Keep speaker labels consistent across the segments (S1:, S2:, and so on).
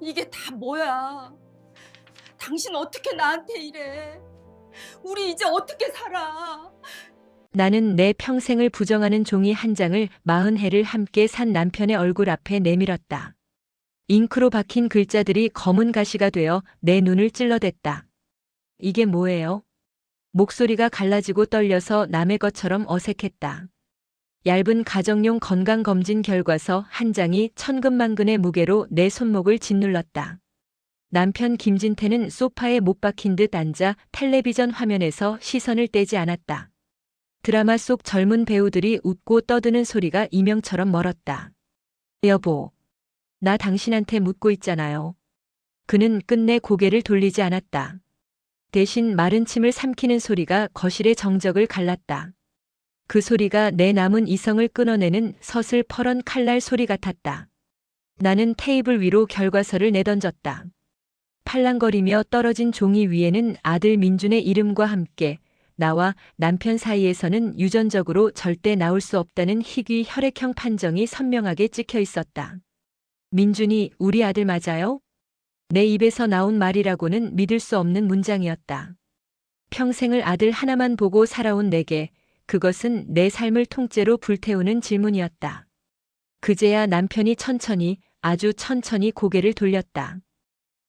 S1: 이게 다 뭐야? 당신 어떻게 나한테 이래? 우리 이제 어떻게 살아?
S2: 나는 내 평생을 부정하는 종이 한 장을 40해를 함께 산 남편의 얼굴 앞에 내밀었다. 잉크로 박힌 글자들이 검은 가시가 되어 내 눈을 찔러댔다. 이게 뭐예요? 목소리가 갈라지고 떨려서 남의 것처럼 어색했다. 얇은 가정용 건강검진 결과서 한 장이 천근만근의 무게로 내 손목을 짓눌렀다. 남편 김진태는 소파에 못 박힌 듯 앉아 텔레비전 화면에서 시선을 떼지 않았다. 드라마 속 젊은 배우들이 웃고 떠드는 소리가 이명처럼 멀었다. 여보, 나 당신한테 묻고 있잖아요. 그는 끝내 고개를 돌리지 않았다. 대신 마른 침을 삼키는 소리가 거실의 정적을 갈랐다. 그 소리가 내 남은 이성을 끊어내는 서슬퍼런 칼날 소리 같았다. 나는 테이블 위로 결과서를 내던졌다. 팔랑거리며 떨어진 종이 위에는 아들 민준의 이름과 함께 나와 남편 사이에서는 유전적으로 절대 나올 수 없다는 희귀 혈액형 판정이 선명하게 찍혀 있었다. 민준이 우리 아들 맞아요? 내 입에서 나온 말이라고는 믿을 수 없는 문장이었다. 평생을 아들 하나만 보고 살아온 내게 그것은 내 삶을 통째로 불태우는 질문이었다. 그제야 남편이 천천히, 아주 천천히 고개를 돌렸다.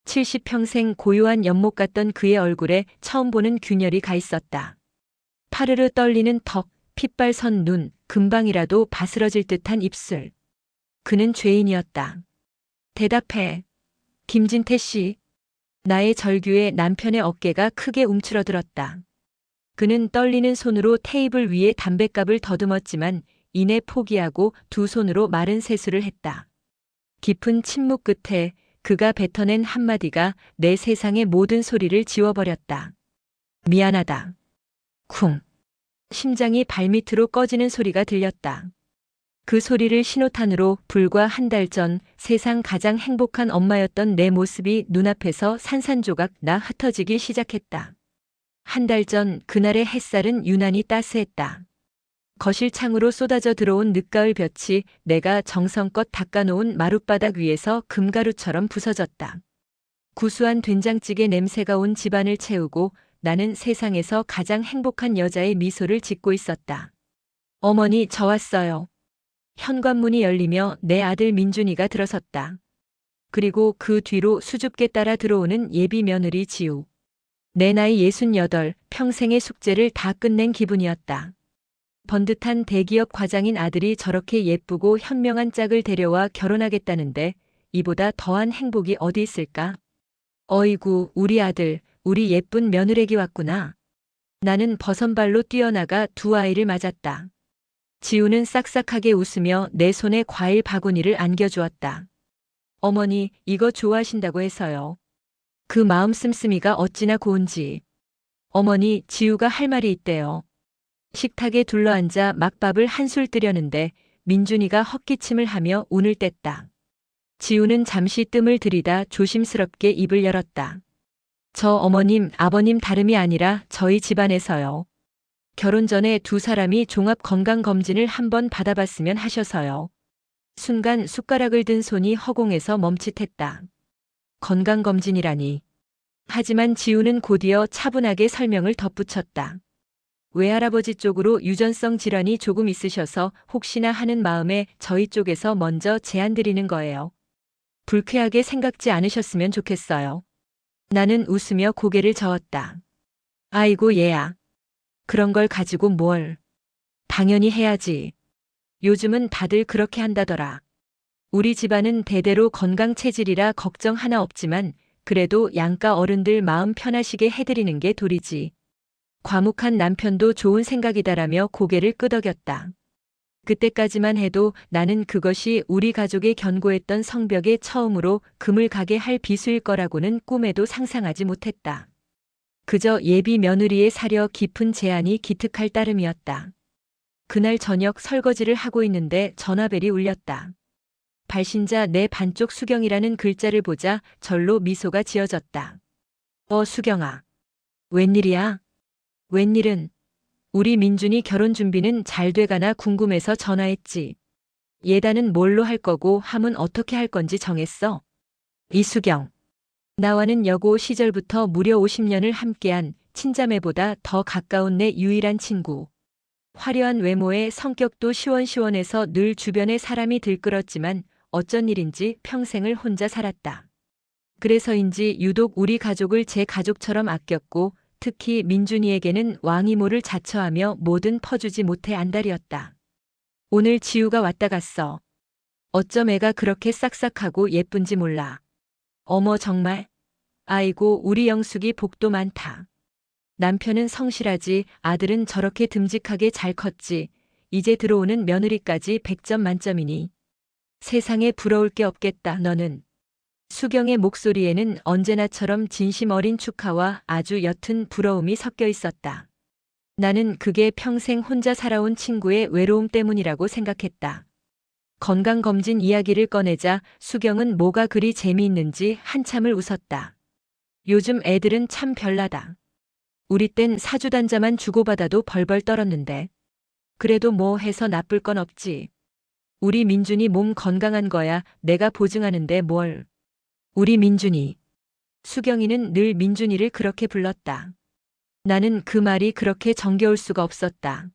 S2: 70평생 고요한 연못 같던 그의 얼굴에 처음 보는 균열이 가 있었다. 파르르 떨리는 턱, 핏발선 눈, 금방이라도 바스러질 듯한 입술. 그는 죄인이었다. 대답해. 김진태 씨. 나의 절규에 남편의 어깨가 크게 움츠러들었다. 그는 떨리는 손으로 테이블 위에 담뱃갑을 더듬었지만 이내 포기하고 두 손으로 마른 세수를 했다. 깊은 침묵 끝에 그가 뱉어낸 한마디가 내 세상의 모든 소리를 지워버렸다. 미안하다. 쿵. 심장이 발밑으로 꺼지는 소리가 들렸다. 그 소리를 신호탄으로 불과 한 달 전 세상 가장 행복한 엄마였던 내 모습이 눈앞에서 산산조각 나 흩어지기 시작했다. 한 달 전 그날의 햇살은 유난히 따스했다. 거실 창으로 쏟아져 들어온 늦가을 볕이 내가 정성껏 닦아놓은 마룻바닥 위에서 금가루처럼 부서졌다. 구수한 된장찌개 냄새가 온 집안을 채우고 나는 세상에서 가장 행복한 여자의 미소를 짓고 있었다. 어머니, 저 왔어요. 현관문이 열리며 내 아들 민준이가 들어섰다. 그리고 그 뒤로 수줍게 따라 들어오는 예비 며느리 지우. 내 나이 68, 평생의 숙제를 다 끝낸 기분이었다. 번듯한 대기업 과장인 아들이 저렇게 예쁘고 현명한 짝을 데려와 결혼하겠다는데 이보다 더한 행복이 어디 있을까? 어이구, 우리 아들, 우리 예쁜 며느래기 왔구나. 나는 버선발로 뛰어나가 두 아이를 맞았다. 지우는 싹싹하게 웃으며 내 손에 과일 바구니를 안겨주었다. 어머니, 이거 좋아하신다고 해서요. 그 마음 씀씀이가 어찌나 고운지. 어머니, 지우가 할 말이 있대요. 식탁에 둘러앉아 막 밥을 한술 뜨려는데 민준이가 헛기침을 하며 운을 뗐다. 지우는 잠시 뜸을 들이다 조심스럽게 입을 열었다. 저 어머님, 아버님 다름이 아니라 저희 집안에서요. 결혼 전에 두 사람이 종합 건강검진을 한번 받아봤으면 하셔서요. 순간 숟가락을 든 손이 허공에서 멈칫했다. 건강검진이라니. 하지만 지우는 곧이어 차분하게 설명을 덧붙였다. 외할아버지 쪽으로 유전성 질환이 조금 있으셔서 혹시나 하는 마음에 저희 쪽에서 먼저 제안드리는 거예요. 불쾌하게 생각지 않으셨으면 좋겠어요. 나는 웃으며 고개를 저었다. 아이고 얘야. 그런 걸 가지고 뭘. 당연히 해야지. 요즘은 다들 그렇게 한다더라. 우리 집안은 대대로 건강 체질이라 걱정 하나 없지만 그래도 양가 어른들 마음 편하시게 해드리는 게 도리지. 과묵한 남편도 좋은 생각이다라며 고개를 끄덕였다. 그때까지만 해도 나는 그것이 우리 가족의 견고했던 성벽에 처음으로 금을 가게 할 비수일 거라고는 꿈에도 상상하지 못했다. 그저 예비 며느리의 사려 깊은 제안이 기특할 따름이었다. 그날 저녁 설거지를 하고 있는데 전화벨이 울렸다. 발신자 내 반쪽 수경이라는 글자를 보자 절로 미소가 지어졌다. 수경아. 웬일이야? 웬일은? 우리 민준이 결혼 준비는 잘 돼가나 궁금해서 전화했지. 예단은 뭘로 할 거고 함은 어떻게 할 건지 정했어? 이수경. 나와는 여고 시절부터 무려 50년을 함께한 친자매보다 더 가까운 내 유일한 친구. 화려한 외모에 성격도 시원시원해서 늘 주변에 사람이 들끓었지만 어쩐 일인지 평생을 혼자 살았다. 그래서인지 유독 우리 가족을 제 가족처럼 아꼈고 특히 민준이에게는 왕이모를 자처하며 뭐든 퍼주지 못해 안달이었다. 오늘 지우가 왔다 갔어. 어쩜 애가 그렇게 싹싹하고 예쁜지 몰라. 어머 정말. 아이고 우리 영숙이 복도 많다. 남편은 성실하지 아들은 저렇게 듬직하게 잘 컸지. 이제 들어오는 며느리까지 100점 만점이니. 세상에 부러울 게 없겠다 너는. 수경의 목소리에는 언제나처럼 진심 어린 축하와 아주 옅은 부러움이 섞여 있었다. 나는 그게 평생 혼자 살아온 친구의 외로움 때문이라고 생각했다. 건강검진 이야기를 꺼내자 수경은 뭐가 그리 재미있는지 한참을 웃었다. 요즘 애들은 참 별나다. 우리 땐 사주단자만 주고받아도 벌벌 떨었는데. 그래도 뭐 해서 나쁠 건 없지. 우리 민준이 몸 건강한 거야 내가 보증하는데 뭘. 우리 민준이. 수경이는 늘 민준이를 그렇게 불렀다. 나는 그 말이 그렇게 정겨울 수가 없었다.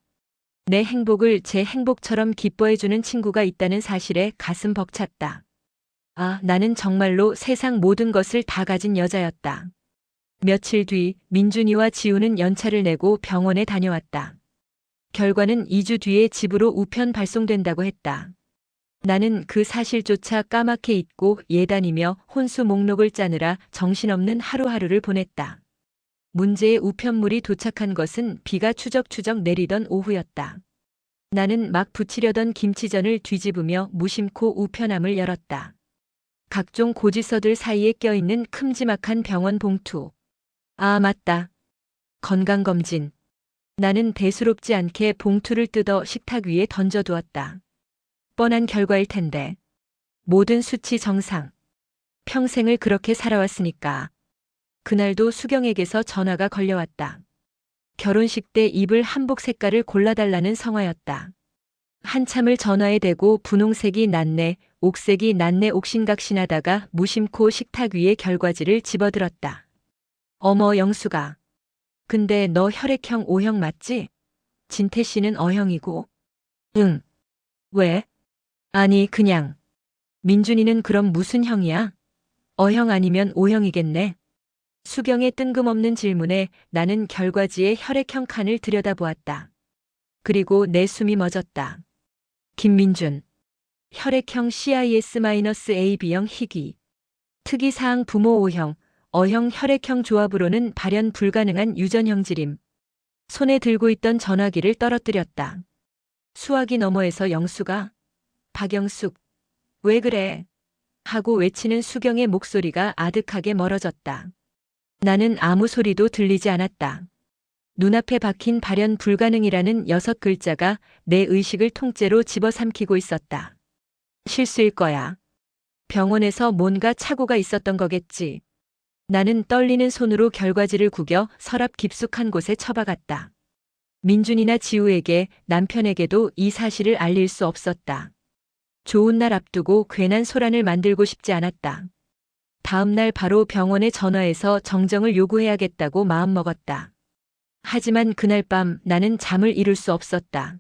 S2: 내 행복을 제 행복처럼 기뻐해주는 친구가 있다는 사실에 가슴 벅찼다. 아, 나는 정말로 세상 모든 것을 다 가진 여자였다. 며칠 뒤 민준이와 지우는 연차를 내고 병원에 다녀왔다. 결과는 2주 뒤에 집으로 우편 발송된다고 했다. 나는 그 사실조차 까맣게 잊고 예단이며 혼수 목록을 짜느라 정신없는 하루하루를 보냈다. 문제의 우편물이 도착한 것은 비가 추적추적 내리던 오후였다. 나는 막 부치려던 김치전을 뒤집으며 무심코 우편함을 열었다. 각종 고지서들 사이에 껴있는 큼지막한 병원 봉투. 아, 맞다. 건강검진. 나는 대수롭지 않게 봉투를 뜯어 식탁 위에 던져두었다. 뻔한 결과일 텐데. 모든 수치 정상. 평생을 그렇게 살아왔으니까. 그날도 수경에게서 전화가 걸려왔다. 결혼식 때 입을 한복 색깔을 골라달라는 성화였다. 한참을 전화에 대고 분홍색이 낫네, 옥색이 낫네 옥신각신하다가 무심코 식탁 위에 결과지를 집어들었다. 어머 영수가. 근데 너 혈액형 O형 맞지? 진태 씨는 O형이고. 응. 왜? 아니 그냥. 민준이는 그럼 무슨 형이야? O형 아니면 O형이겠네. 수경의 뜬금없는 질문에 나는 결과지의 혈액형 칸을 들여다보았다. 그리고 내 숨이 멎었다. 김민준. 혈액형 CIS-AB형 희귀. 특이사항 부모 O형, O형 혈액형 조합으로는 발현 불가능한 유전형질임. 손에 들고 있던 전화기를 떨어뜨렸다. 수화기 너머에서 영수가. 박영숙. 왜 그래? 하고 외치는 수경의 목소리가 아득하게 멀어졌다. 나는 아무 소리도 들리지 않았다. 눈앞에 박힌 발현 불가능이라는 6글자가 내 의식을 통째로 집어삼키고 있었다. 실수일 거야. 병원에서 뭔가 착오가 있었던 거겠지. 나는 떨리는 손으로 결과지를 구겨 서랍 깊숙한 곳에 처박았다. 민준이나 지우에게 남편에게도 이 사실을 알릴 수 없었다. 좋은 날 앞두고 괜한 소란을 만들고 싶지 않았다. 다음 날 바로 병원에 전화해서 정정을 요구해야겠다고 마음먹었다. 하지만 그날 밤 나는 잠을 이룰 수 없었다.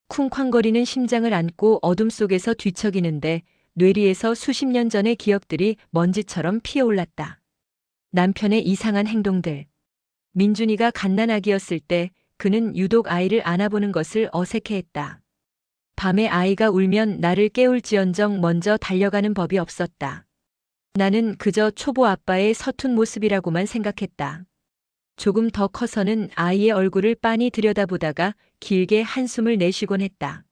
S2: 쿵쾅거리는 심장을 안고 어둠 속에서 뒤척이는데 뇌리에서 수십 년 전의 기억들이 먼지처럼 피어올랐다. 남편의 이상한 행동들. 민준이가 갓난아기였을 때 그는 유독 아이를 안아보는 것을 어색해했다. 밤에 아이가 울면 나를 깨울지언정 먼저 달려가는 법이 없었다. 나는 그저 초보 아빠의 서툰 모습이라고만 생각했다. 조금 더 커서는 아이의 얼굴을 빤히 들여다보다가 길게 한숨을 내쉬곤 했다.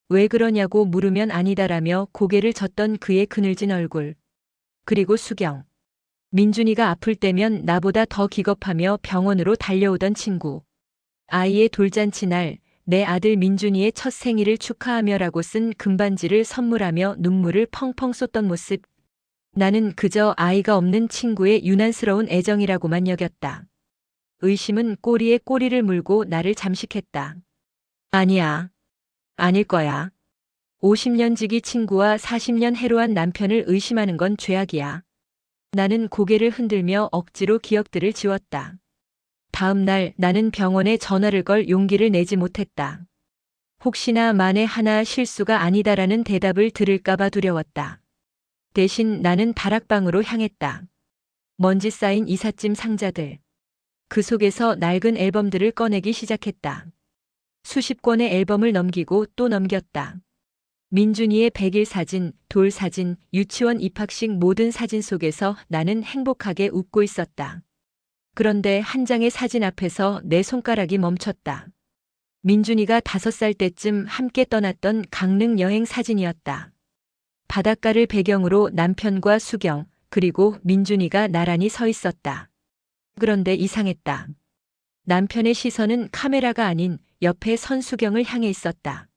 S2: 왜 그러냐고 물으면 아니다라며 고개를 젓던 그의 그늘진 얼굴. 그리고 수경. 민준이가 아플 때면 나보다 더 기겁하며 병원으로 달려오던 친구. 아이의 돌잔치 날 내 아들 민준이의 첫 생일을 축하하며라고 쓴 금반지를 선물하며 눈물을 펑펑 쏟던 모습. 나는 그저 아이가 없는 친구의 유난스러운 애정이라고만 여겼다. 의심은 꼬리에 꼬리를 물고 나를 잠식했다. 아니야. 아닐 거야. 50년 지기 친구와 40년 해로한 남편을 의심하는 건 죄악이야. 나는 고개를 흔들며 억지로 기억들을 지웠다. 다음 날 나는 병원에 전화를 걸 용기를 내지 못했다. 혹시나 만에 하나 실수가 아니다라는 대답을 들을까봐 두려웠다. 대신 나는 다락방으로 향했다. 먼지 쌓인 이삿짐 상자들. 그 속에서 낡은 앨범들을 꺼내기 시작했다. 수십 권의 앨범을 넘기고 또 넘겼다. 민준이의 100일 사진, 돌 사진, 유치원 입학식 모든 사진 속에서 나는 행복하게 웃고 있었다. 그런데 한 장의 사진 앞에서 내 손가락이 멈췄다. 민준이가 5살 때쯤 함께 떠났던 강릉 여행 사진이었다. 바닷가를 배경으로 남편과 수경, 그리고 민준이가 나란히 서 있었다. 그런데 이상했다. 남편의 시선은 카메라가 아닌 옆에 선 수경을 향해 있었다.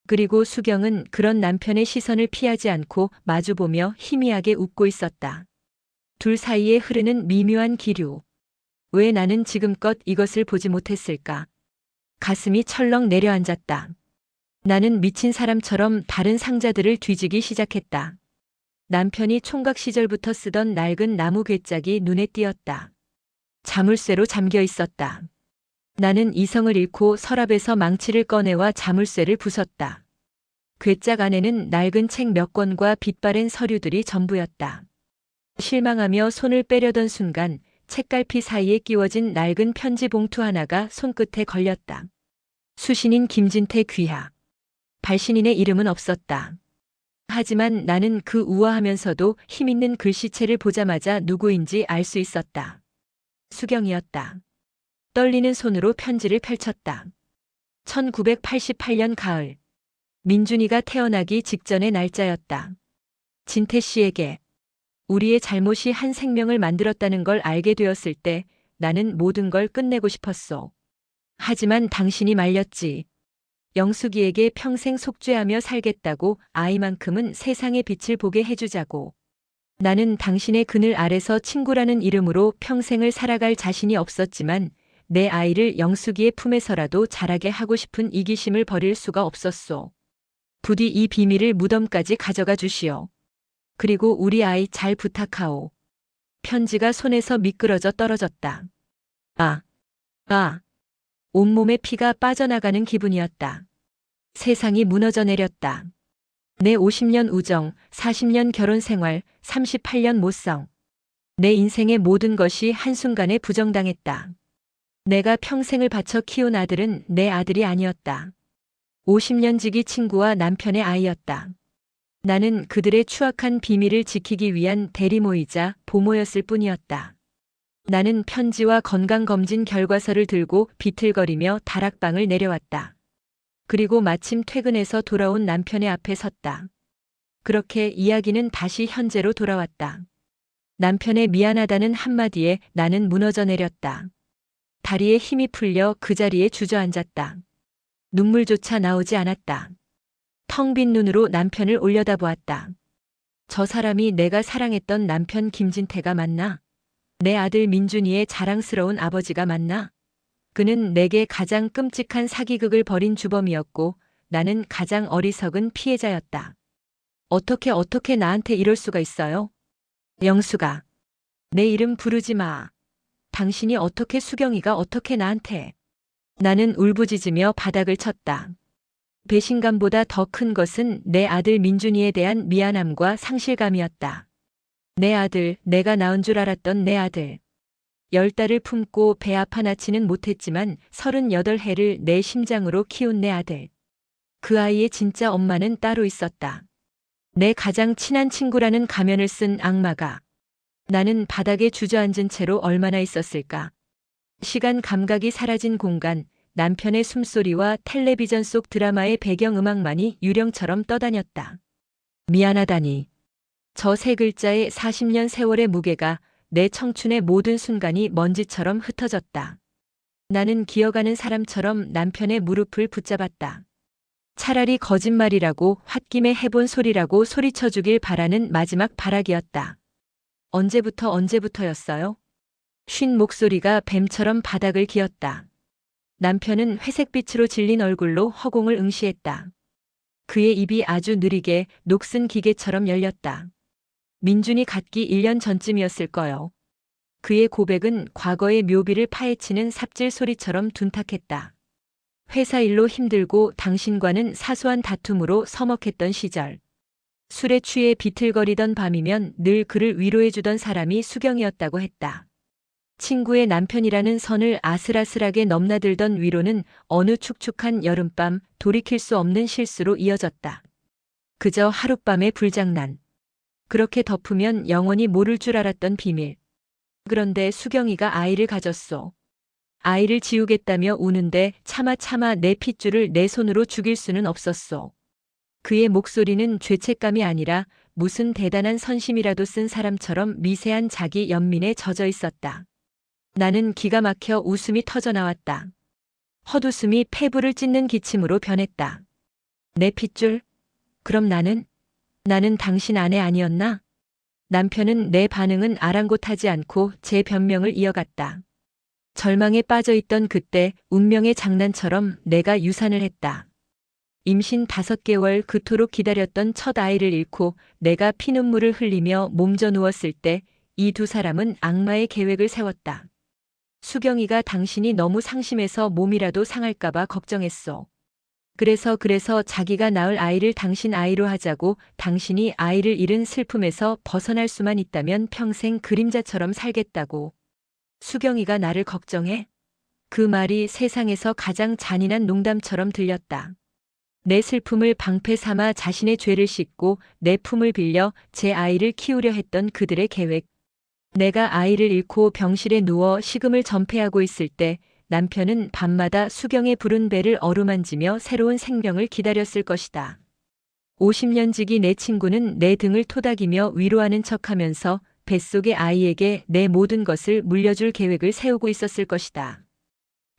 S2: 그리고 수경은 그런 남편의 시선을 피하지 않고 마주보며 희미하게 웃고 있었다. 둘 사이에 흐르는 미묘한 기류. 왜 나는 지금껏 이것을 보지 못했을까? 가슴이 철렁 내려앉았다. 나는 미친 사람처럼 다른 상자들을 뒤지기 시작했다. 남편이 총각 시절부터 쓰던 낡은 나무 괴짝이 눈에 띄었다. 자물쇠로 잠겨 있었다. 나는 이성을 잃고 서랍에서 망치를 꺼내와 자물쇠를 부쉈다. 괴짝 안에는 낡은 책 몇 권과 빛바랜 서류들이 전부였다. 실망하며 손을 빼려던 순간 책갈피 사이에 끼워진 낡은 편지 봉투 하나가 손끝에 걸렸다. 수신인 김진태 귀하. 발신인의 이름은 없었다. 하지만 나는 그 우아하면서도 힘있는 글씨체를 보자마자 누구인지 알 수 있었다. 수경이었다. 떨리는 손으로 편지를 펼쳤다. 1988년 가을. 민준이가 태어나기 직전의 날짜였다. 진태 씨에게 우리의 잘못이 한 생명을 만들었다는 걸 알게 되었을 때 나는 모든 걸 끝내고 싶었소. 하지만 당신이 말렸지. 영숙이에게 평생 속죄하며 살겠다고 아이만큼은 세상의 빛을 보게 해주자고. 나는 당신의 그늘 아래서 친구라는 이름으로 평생을 살아갈 자신이 없었지만 내 아이를 영숙이의 품에서라도 자라게 하고 싶은 이기심을 버릴 수가 없었소. 부디 이 비밀을 무덤까지 가져가 주시오. 그리고 우리 아이 잘 부탁하오. 편지가 손에서 미끄러져 떨어졌다. 온몸에 피가 빠져나가는 기분이었다. 세상이 무너져 내렸다. 내 50년 우정, 40년 결혼 생활, 38년 모성. 내 인생의 모든 것이 한순간에 부정당했다. 내가 평생을 바쳐 키운 아들은 내 아들이 아니었다. 50년 지기 친구와 남편의 아이였다. 나는 그들의 추악한 비밀을 지키기 위한 대리모이자 보모였을 뿐이었다. 나는 편지와 건강검진 결과서를 들고 비틀거리며 다락방을 내려왔다. 그리고 마침 퇴근해서 돌아온 남편의 앞에 섰다. 그렇게 이야기는 다시 현재로 돌아왔다. 남편의 미안하다는 한마디에 나는 무너져 내렸다. 다리에 힘이 풀려 그 자리에 주저앉았다. 눈물조차 나오지 않았다. 텅 빈 눈으로 남편을 올려다보았다. 저 사람이 내가 사랑했던 남편 김진태가 맞나? 내 아들 민준이의 자랑스러운 아버지가 맞나? 그는 내게 가장 끔찍한 사기극을 벌인 주범이었고 나는 가장 어리석은 피해자였다. 어떻게 나한테 이럴 수가 있어요? 영수가. 내 이름 부르지 마. 당신이 어떻게 수경이가 어떻게 나한테. 나는 울부짖으며 바닥을 쳤다. 배신감보다 더 큰 것은 내 아들 민준이에 대한 미안함과 상실감이었다. 내 아들, 내가 낳은 줄 알았던 내 아들. 10달을 품고 배 아파 낳지는 못했지만 38해를 내 심장으로 키운 내 아들. 그 아이의 진짜 엄마는 따로 있었다. 내 가장 친한 친구라는 가면을 쓴 악마가. 나는 바닥에 주저앉은 채로 얼마나 있었을까. 시간 감각이 사라진 공간, 남편의 숨소리와 텔레비전 속 드라마의 배경음악만이 유령처럼 떠다녔다. 미안하다니. 저 세 글자의 40년 세월의 무게가 내 청춘의 모든 순간이 먼지처럼 흩어졌다. 나는 기어가는 사람처럼 남편의 무릎을 붙잡았다. 차라리 거짓말이라고 홧김에 해본 소리라고 소리쳐주길 바라는 마지막 발악이었다. 언제부터였어요? 쉰 목소리가 뱀처럼 바닥을 기었다. 남편은 회색빛으로 질린 얼굴로 허공을 응시했다. 그의 입이 아주 느리게 녹슨 기계처럼 열렸다. 민준이 갖기 1년 전쯤이었을 거요. 그의 고백은 과거의 묘비를 파헤치는 삽질 소리처럼 둔탁했다. 회사 일로 힘들고 당신과는 사소한 다툼으로 서먹했던 시절. 술에 취해 비틀거리던 밤이면 늘 그를 위로해주던 사람이 수경이었다고 했다. 친구의 남편이라는 선을 아슬아슬하게 넘나들던 위로는 어느 축축한 여름밤 돌이킬 수 없는 실수로 이어졌다. 그저 하룻밤의 불장난. 그렇게 덮으면 영원히 모를 줄 알았던 비밀. 그런데 수경이가 아이를 가졌소. 아이를 지우겠다며 우는데 차마 내 핏줄을 내 손으로 죽일 수는 없었소. 그의 목소리는 죄책감이 아니라 무슨 대단한 선심이라도 쓴 사람처럼 미세한 자기 연민에 젖어 있었다. 나는 기가 막혀 웃음이 터져 나왔다. 헛웃음이 폐부를 찢는 기침으로 변했다. 내 핏줄? 그럼 나는 당신 아내 아니었나? 남편은 내 반응은 아랑곳하지 않고 제 변명을 이어갔다. 절망에 빠져있던 그때 운명의 장난처럼 내가 유산을 했다. 임신 5개월 그토록 기다렸던 첫 아이를 잃고 내가 피눈물을 흘리며 몸져 누웠을 때 이 두 사람은 악마의 계획을 세웠다. 수경이가 당신이 너무 상심해서 몸이라도 상할까봐 걱정했어. 그래서 자기가 낳을 아이를 당신 아이로 하자고 당신이 아이를 잃은 슬픔에서 벗어날 수만 있다면 평생 그림자처럼 살겠다고. 수경이가 나를 걱정해? 그 말이 세상에서 가장 잔인한 농담처럼 들렸다. 내 슬픔을 방패 삼아 자신의 죄를 씻고 내 품을 빌려 제 아이를 키우려 했던 그들의 계획. 내가 아이를 잃고 병실에 누워 식음을 전폐하고 있을 때 남편은 밤마다 수경의 부른 배를 어루만지며 새로운 생명을 기다렸을 것이다. 50년 지기 내 친구는 내 등을 토닥이며 위로하는 척하면서 뱃속의 아이에게 내 모든 것을 물려줄 계획을 세우고 있었을 것이다.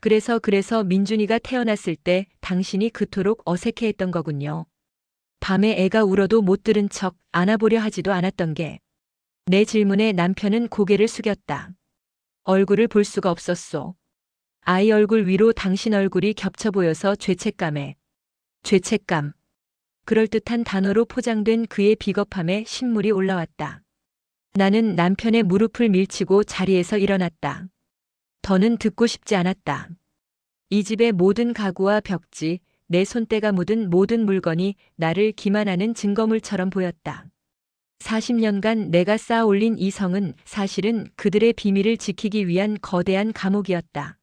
S2: 그래서 민준이가 태어났을 때 당신이 그토록 어색해했던 거군요. 밤에 애가 울어도 못 들은 척 안아보려 하지도 않았던 게. 내 질문에 남편은 고개를 숙였다. 얼굴을 볼 수가 없었소. 아이 얼굴 위로 당신 얼굴이 겹쳐 보여서 죄책감. 그럴듯한 단어로 포장된 그의 비겁함에 신물이 올라왔다. 나는 남편의 무릎을 밀치고 자리에서 일어났다. 더는 듣고 싶지 않았다. 이 집의 모든 가구와 벽지, 내 손때가 묻은 모든 물건이 나를 기만하는 증거물처럼 보였다. 40년간 내가 쌓아 올린 이 성은 사실은 그들의 비밀을 지키기 위한 거대한 감옥이었다.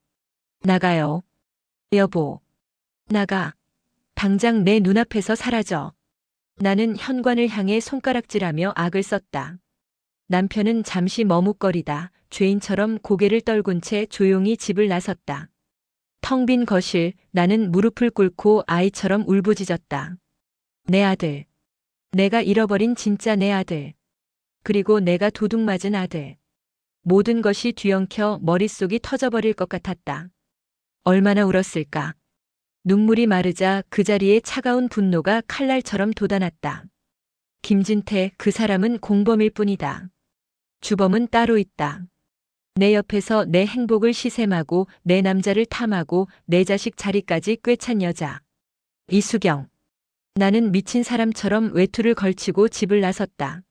S2: 나가요. 여보. 나가. 당장 내 눈앞에서 사라져. 나는 현관을 향해 손가락질하며 악을 썼다. 남편은 잠시 머뭇거리다 죄인처럼 고개를 떨군 채 조용히 집을 나섰다. 텅 빈 거실, 나는 무릎을 꿇고 아이처럼 울부짖었다. 내 아들. 내가 잃어버린 진짜 내 아들. 그리고 내가 도둑 맞은 아들. 모든 것이 뒤엉켜 머릿속이 터져버릴 것 같았다. 얼마나 울었을까. 눈물이 마르자 그 자리에 차가운 분노가 칼날처럼 돋아났다. 김진태, 그 사람은 공범일 뿐이다. 주범은 따로 있다. 내 옆에서 내 행복을 시샘하고 내 남자를 탐하고 내 자식 자리까지 꿰찬 여자. 이수경. 나는 미친 사람처럼 외투를 걸치고 집을 나섰다.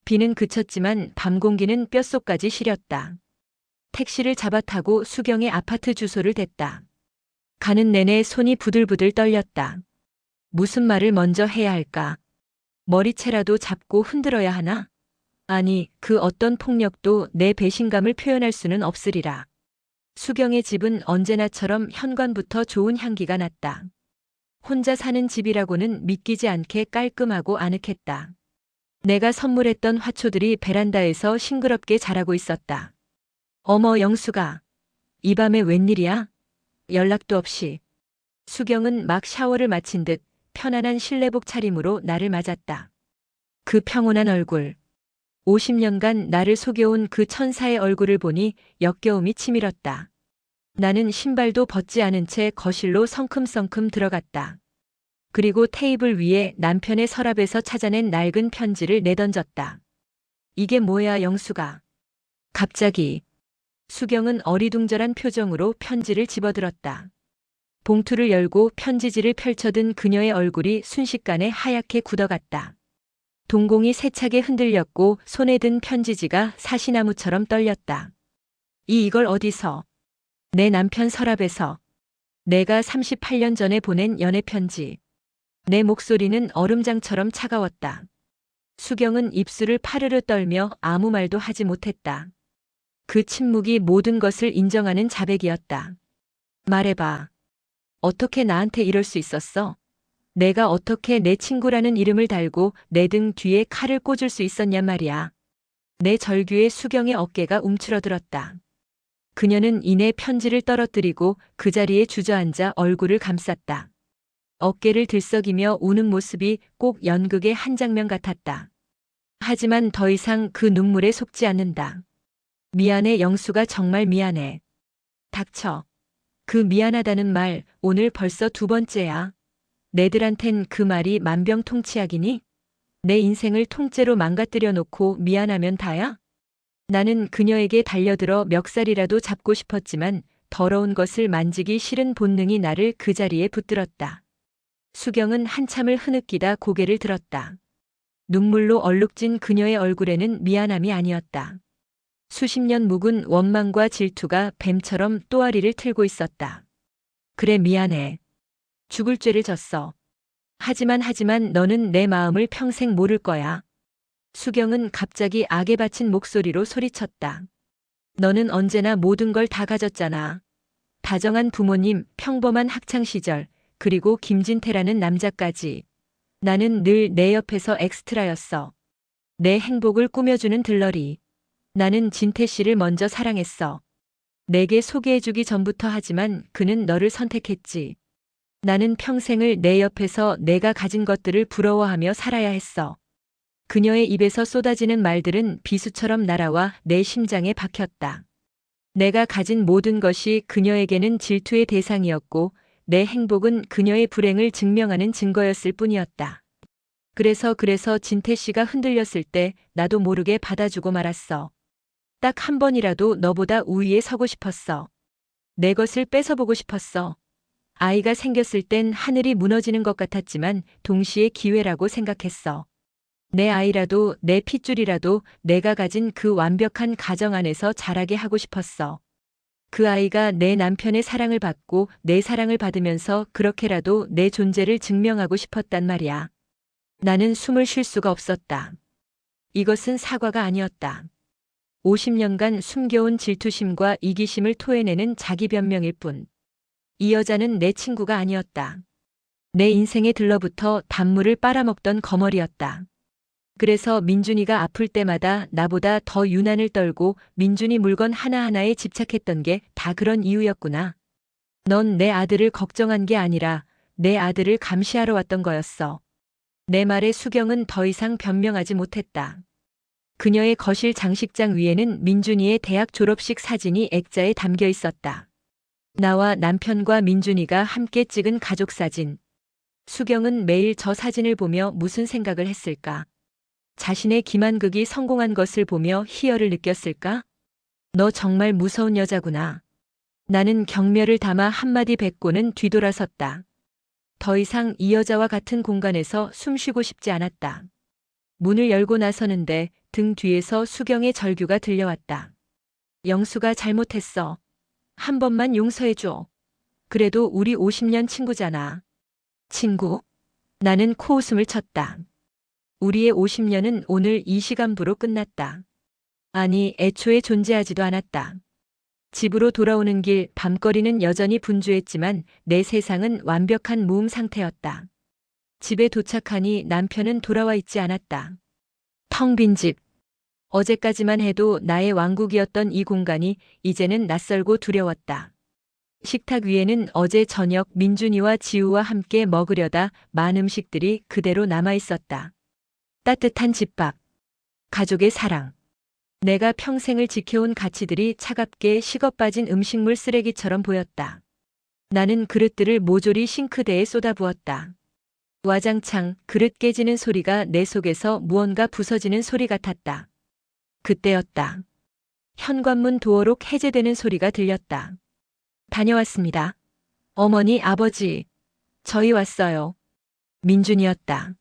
S2: 비는 그쳤지만 밤 공기는 뼛속까지 시렸다. 택시를 잡아 타고 수경의 아파트 주소를 댔다. 가는 내내 손이 부들부들 떨렸다. 무슨 말을 먼저 해야 할까? 머리채라도 잡고 흔들어야 하나? 아니, 그 어떤 폭력도 내 배신감을 표현할 수는 없으리라. 수경의 집은 언제나처럼 현관부터 좋은 향기가 났다. 혼자 사는 집이라고는 믿기지 않게 깔끔하고 아늑했다. 내가 선물했던 화초들이 베란다에서 싱그럽게 자라고 있었다. 어머, 영수가. 이 밤에 웬일이야? 연락도 없이. 수경은 막 샤워를 마친 듯 편안한 실내복 차림으로 나를 맞았다. 그 평온한 얼굴. 50년간 나를 속여온 그 천사의 얼굴을 보니 역겨움이 치밀었다. 나는 신발도 벗지 않은 채 거실로 성큼성큼 들어갔다. 그리고 테이블 위에 남편의 서랍에서 찾아낸 낡은 편지를 내던졌다. 이게 뭐야, 영수가. 갑자기. 수경은 어리둥절한 표정으로 편지를 집어들었다. 봉투를 열고 편지지를 펼쳐든 그녀의 얼굴이 순식간에 하얗게 굳어갔다. 동공이 세차게 흔들렸고 손에 든 편지지가 사시나무처럼 떨렸다. 이걸 어디서? 내 남편 서랍에서. 내가 38년 전에 보낸 연애 편지. 내 목소리는 얼음장처럼 차가웠다. 수경은 입술을 파르르 떨며 아무 말도 하지 못했다. 그 침묵이 모든 것을 인정하는 자백이었다. 말해봐. 어떻게 나한테 이럴 수 있었어? 내가 어떻게 내 친구라는 이름을 달고 내 등 뒤에 칼을 꽂을 수 있었냔 말이야. 내 절규에 수경의 어깨가 움츠러들었다. 그녀는 이내 편지를 떨어뜨리고 그 자리에 주저앉아 얼굴을 감쌌다. 어깨를 들썩이며 우는 모습이 꼭 연극의 한 장면 같았다. 하지만 더 이상 그 눈물에 속지 않는다. 미안해, 영수가 정말 미안해. 닥쳐. 그 미안하다는 말 오늘 벌써 두 번째야. 내들한텐 그 말이 만병통치약이니? 내 인생을 통째로 망가뜨려 놓고 미안하면 다야? 나는 그녀에게 달려들어 멱살이라도 잡고 싶었지만 더러운 것을 만지기 싫은 본능이 나를 그 자리에 붙들었다. 수경은 한참을 흐느끼다 고개를 들었다. 눈물로 얼룩진 그녀의 얼굴에는 미안함이 아니었다. 수십 년 묵은 원망과 질투가 뱀처럼 또아리를 틀고 있었다. 그래, 미안해. 죽을 죄를 졌어. 하지만 너는 내 마음을 평생 모를 거야. 수경은 갑자기 악에 바친 목소리로 소리쳤다. 너는 언제나 모든 걸 다 가졌잖아. 다정한 부모님, 평범한 학창시절, 그리고 김진태라는 남자까지. 나는 늘 내 옆에서 엑스트라였어. 내 행복을 꾸며주는 들러리. 나는 진태 씨를 먼저 사랑했어. 내게 소개해주기 전부터. 하지만 그는 너를 선택했지. 나는 평생을 내 옆에서 내가 가진 것들을 부러워하며 살아야 했어. 그녀의 입에서 쏟아지는 말들은 비수처럼 날아와 내 심장에 박혔다. 내가 가진 모든 것이 그녀에게는 질투의 대상이었고 내 행복은 그녀의 불행을 증명하는 증거였을 뿐이었다. 그래서 진태 씨가 흔들렸을 때 나도 모르게 받아주고 말았어. 딱 한 번이라도 너보다 우위에 서고 싶었어. 내 것을 뺏어보고 싶었어. 아이가 생겼을 땐 하늘이 무너지는 것 같았지만 동시에 기회라고 생각했어. 내 아이라도 내 핏줄이라도 내가 가진 그 완벽한 가정 안에서 자라게 하고 싶었어. 그 아이가 내 남편의 사랑을 받고 내 사랑을 받으면서 그렇게라도 내 존재를 증명하고 싶었단 말이야. 나는 숨을 쉴 수가 없었다. 이것은 사과가 아니었다. 50년간 숨겨온 질투심과 이기심을 토해내는 자기 변명일 뿐. 이 여자는 내 친구가 아니었다. 내 인생에 들러붙어 단물을 빨아먹던 거머리였다. 그래서 민준이가 아플 때마다 나보다 더 유난을 떨고 민준이 물건 하나하나에 집착했던 게 다 그런 이유였구나. 넌 내 아들을 걱정한 게 아니라 내 아들을 감시하러 왔던 거였어. 내 말에 수경은 더 이상 변명하지 못했다. 그녀의 거실 장식장 위에는 민준이의 대학 졸업식 사진이 액자에 담겨 있었다. 나와 남편과 민준이가 함께 찍은 가족사진. 수경은 매일 저 사진을 보며 무슨 생각을 했을까? 자신의 기만극이 성공한 것을 보며 희열을 느꼈을까? 너 정말 무서운 여자구나. 나는 경멸을 담아 한마디 뱉고는 뒤돌아섰다. 더 이상 이 여자와 같은 공간에서 숨쉬고 싶지 않았다. 문을 열고 나서는데 등 뒤에서 수경의 절규가 들려왔다. 영수가 잘못했어. 한 번만 용서해줘. 그래도 우리 50년 친구잖아. 친구? 나는 코웃음을 쳤다. 우리의 50년은 오늘 이 시간부로 끝났다. 아니, 애초에 존재하지도 않았다. 집으로 돌아오는 길 밤거리는 여전히 분주했지만 내 세상은 완벽한 무음 상태였다. 집에 도착하니 남편은 돌아와 있지 않았다. 텅 빈 집. 어제까지만 해도 나의 왕국이었던 이 공간이 이제는 낯설고 두려웠다. 식탁 위에는 어제 저녁 민준이와 지우와 함께 먹으려다 만 음식들이 그대로 남아 있었다. 따뜻한 집밥, 가족의 사랑. 내가 평생을 지켜온 가치들이 차갑게 식어빠진 음식물 쓰레기처럼 보였다. 나는 그릇들을 모조리 싱크대에 쏟아부었다. 와장창 그릇 깨지는 소리가 내 속에서 무언가 부서지는 소리 같았다. 그때였다. 현관문 도어록 해제되는 소리가 들렸다. 다녀왔습니다. 어머니, 아버지, 저희 왔어요. 민준이었다.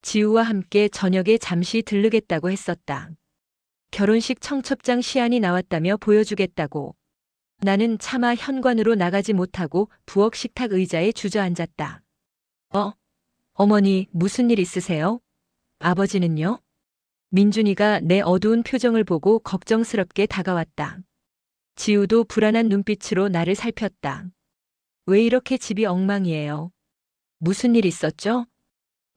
S2: 지우와 함께 저녁에 잠시 들르겠다고 했었다. 결혼식 청첩장 시안이 나왔다며 보여주겠다고. 나는 차마 현관으로 나가지 못하고 부엌 식탁 의자에 주저앉았다. 어머니, 무슨 일 있으세요? 아버지는요? 민준이가 내 어두운 표정을 보고 걱정스럽게 다가왔다. 지우도 불안한 눈빛으로 나를 살폈다. 왜 이렇게 집이 엉망이에요? 무슨 일 있었죠?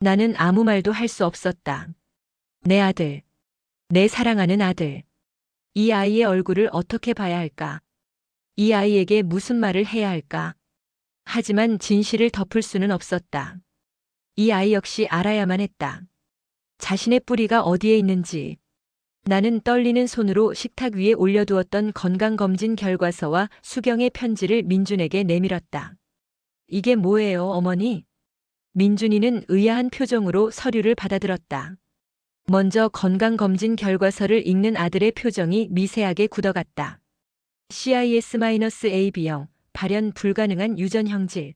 S2: 나는 아무 말도 할 수 없었다. 내 아들, 내 사랑하는 아들. 이 아이의 얼굴을 어떻게 봐야 할까? 이 아이에게 무슨 말을 해야 할까? 하지만 진실을 덮을 수는 없었다. 이 아이 역시 알아야만 했다. 자신의 뿌리가 어디에 있는지. 나는 떨리는 손으로 식탁 위에 올려두었던 건강검진 결과서와 수경의 편지를 민준에게 내밀었다. 이게 뭐예요, 어머니? 민준이는 의아한 표정으로 서류를 받아들었다. 먼저 건강검진 결과서를 읽는 아들의 표정이 미세하게 굳어갔다. CIS-AB형, 발현 불가능한 유전 형질.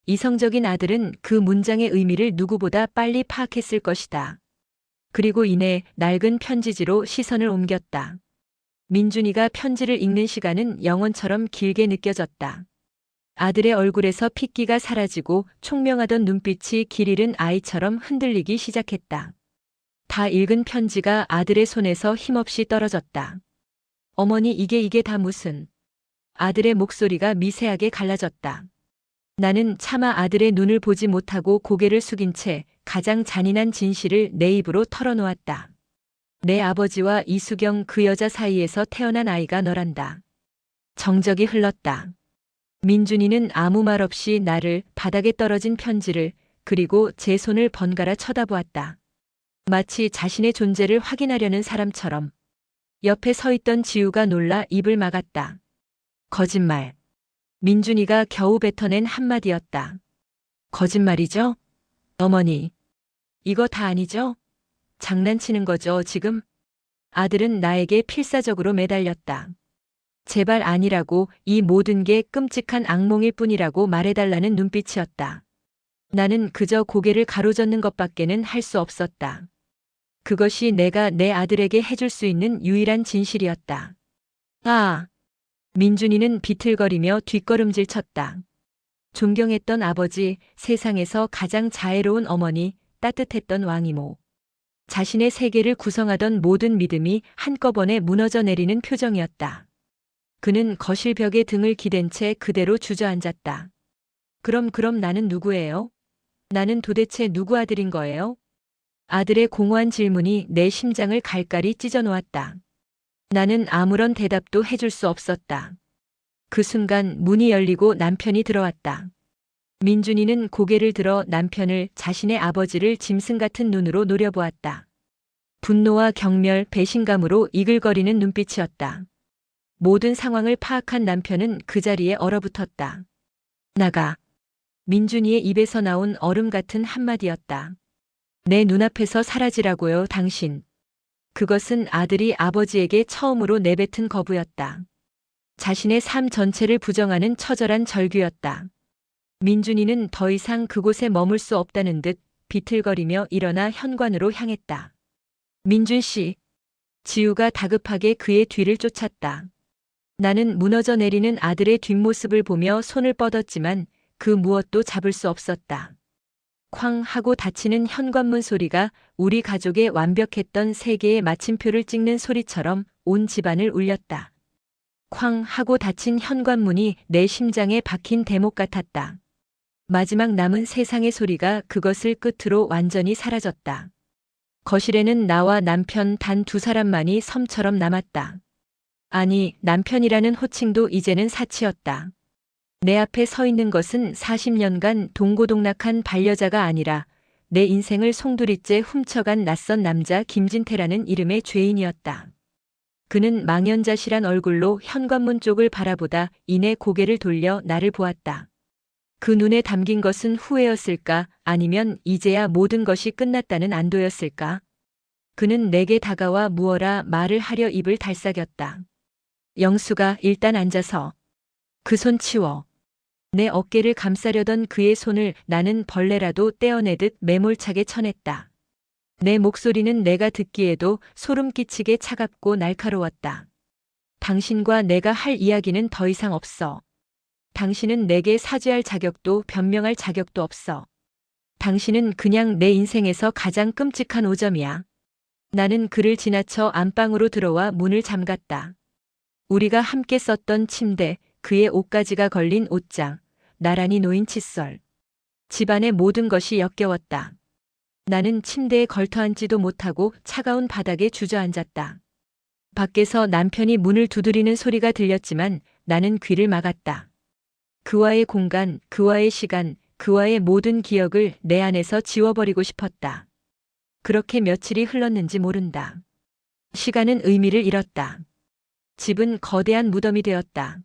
S2: 이성적인 아들은 그 문장의 의미를 누구보다 빨리 파악했을 것이다. 그리고 이내 낡은 편지지로 시선을 옮겼다. 민준이가 편지를 읽는 시간은 영원처럼 길게 느껴졌다. 아들의 얼굴에서 핏기가 사라지고 총명하던 눈빛이 길 잃은 아이처럼 흔들리기 시작했다. 다 읽은 편지가 아들의 손에서 힘없이 떨어졌다. 어머니, 이게 다 무슨... 아들의 목소리가 미세하게 갈라졌다. 나는 차마 아들의 눈을 보지 못하고 고개를 숙인 채 가장 잔인한 진실을 내 입으로 털어놓았다. 내 아버지와 이수경 그 여자 사이에서 태어난 아이가 너란다. 정적이 흘렀다. 민준이는 아무 말 없이 나를, 바닥에 떨어진 편지를, 그리고 제 손을 번갈아 쳐다보았다. 마치 자신의 존재를 확인하려는 사람처럼. 옆에 서 있던 지우가 놀라 입을 막았다. 거짓말. 민준이가 겨우 뱉어낸 한마디였다. 거짓말이죠? 어머니. 이거 다 아니죠? 장난치는 거죠, 지금? 아들은 나에게 필사적으로 매달렸다. 제발 아니라고, 이 모든 게 끔찍한 악몽일 뿐이라고 말해달라는 눈빛이었다. 나는 그저 고개를 가로젓는 것밖에는 할 수 없었다. 그것이 내가 내 아들에게 해줄 수 있는 유일한 진실이었다. 아! 민준이는 비틀거리며 뒷걸음질 쳤다. 존경했던 아버지, 세상에서 가장 자애로운 어머니, 따뜻했던 왕이모. 자신의 세계를 구성하던 모든 믿음이 한꺼번에 무너져 내리는 표정이었다. 그는 거실 벽에 등을 기댄 채 그대로 주저앉았다. 그럼 나는 누구예요? 나는 도대체 누구 아들인 거예요? 아들의 공허한 질문이 내 심장을 갈갈이 찢어 놓았다. 나는 아무런 대답도 해줄 수 없었다. 그 순간 문이 열리고 남편이 들어왔다. 민준이는 고개를 들어 남편을, 자신의 아버지를 짐승 같은 눈으로 노려보았다. 분노와 경멸, 배신감으로 이글거리는 눈빛이었다. 모든 상황을 파악한 남편은 그 자리에 얼어붙었다. 나가. 민준이의 입에서 나온 얼음 같은 한마디였다. 내 눈앞에서 사라지라고요, 당신. 그것은 아들이 아버지에게 처음으로 내뱉은 거부였다. 자신의 삶 전체를 부정하는 처절한 절규였다. 민준이는 더 이상 그곳에 머물 수 없다는 듯 비틀거리며 일어나 현관으로 향했다. 민준 씨. 지우가 다급하게 그의 뒤를 쫓았다. 나는 무너져 내리는 아들의 뒷모습을 보며 손을 뻗었지만 그 무엇도 잡을 수 없었다. 쾅 하고 닫히는 현관문 소리가 우리 가족의 완벽했던 세계의 마침표를 찍는 소리처럼 온 집안을 울렸다. 쾅 하고 닫힌 현관문이 내 심장에 박힌 대목 같았다. 마지막 남은 세상의 소리가 그것을 끝으로 완전히 사라졌다. 거실에는 나와 남편 단 두 사람만이 섬처럼 남았다. 아니, 남편이라는 호칭도 이제는 사치였다. 내 앞에 서 있는 것은 40년간 동고동락한 반려자가 아니라 내 인생을 송두리째 훔쳐간 낯선 남자 김진태라는 이름의 죄인이었다. 그는 망연자실한 얼굴로 현관문 쪽을 바라보다 이내 고개를 돌려 나를 보았다. 그 눈에 담긴 것은 후회였을까, 아니면 이제야 모든 것이 끝났다는 안도였을까? 그는 내게 다가와 무어라 말을 하려 입을 달싹였다. 영수가, 일단 앉아서. 그 손 치워. 내 어깨를 감싸려던 그의 손을 나는 벌레라도 떼어내듯 매몰차게 쳐냈다. 내 목소리는 내가 듣기에도 소름 끼치게 차갑고 날카로웠다. 당신과 내가 할 이야기는 더 이상 없어. 당신은 내게 사죄할 자격도 변명할 자격도 없어. 당신은 그냥 내 인생에서 가장 끔찍한 오점이야. 나는 그를 지나쳐 안방으로 들어와 문을 잠갔다. 우리가 함께 썼던 침대, 그의 옷가지가 걸린 옷장, 나란히 놓인 칫솔. 집안의 모든 것이 역겨웠다. 나는 침대에 걸터앉지도 못하고 차가운 바닥에 주저앉았다. 밖에서 남편이 문을 두드리는 소리가 들렸지만 나는 귀를 막았다. 그와의 공간, 그와의 시간, 그와의 모든 기억을 내 안에서 지워버리고 싶었다. 그렇게 며칠이 흘렀는지 모른다. 시간은 의미를 잃었다. 집은 거대한 무덤이 되었다.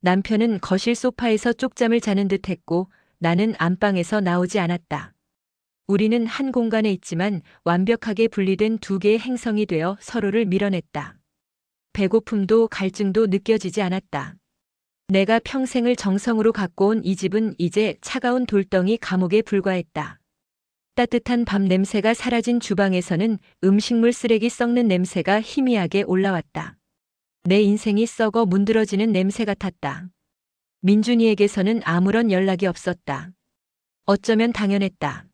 S2: 남편은 거실 소파에서 쪽잠을 자는 듯 했고 나는 안방에서 나오지 않았다. 우리는 한 공간에 있지만 완벽하게 분리된 두 개의 행성이 되어 서로를 밀어냈다. 배고픔도 갈증도 느껴지지 않았다. 내가 평생을 정성으로 갖고 온 이 집은 이제 차가운 돌덩이 감옥에 불과했다. 따뜻한 밤 냄새가 사라진 주방에서는 음식물 쓰레기 썩는 냄새가 희미하게 올라왔다. 내 인생이 썩어 문드러지는 냄새 같았다. 민준이에게서는 아무런 연락이 없었다. 어쩌면 당연했다.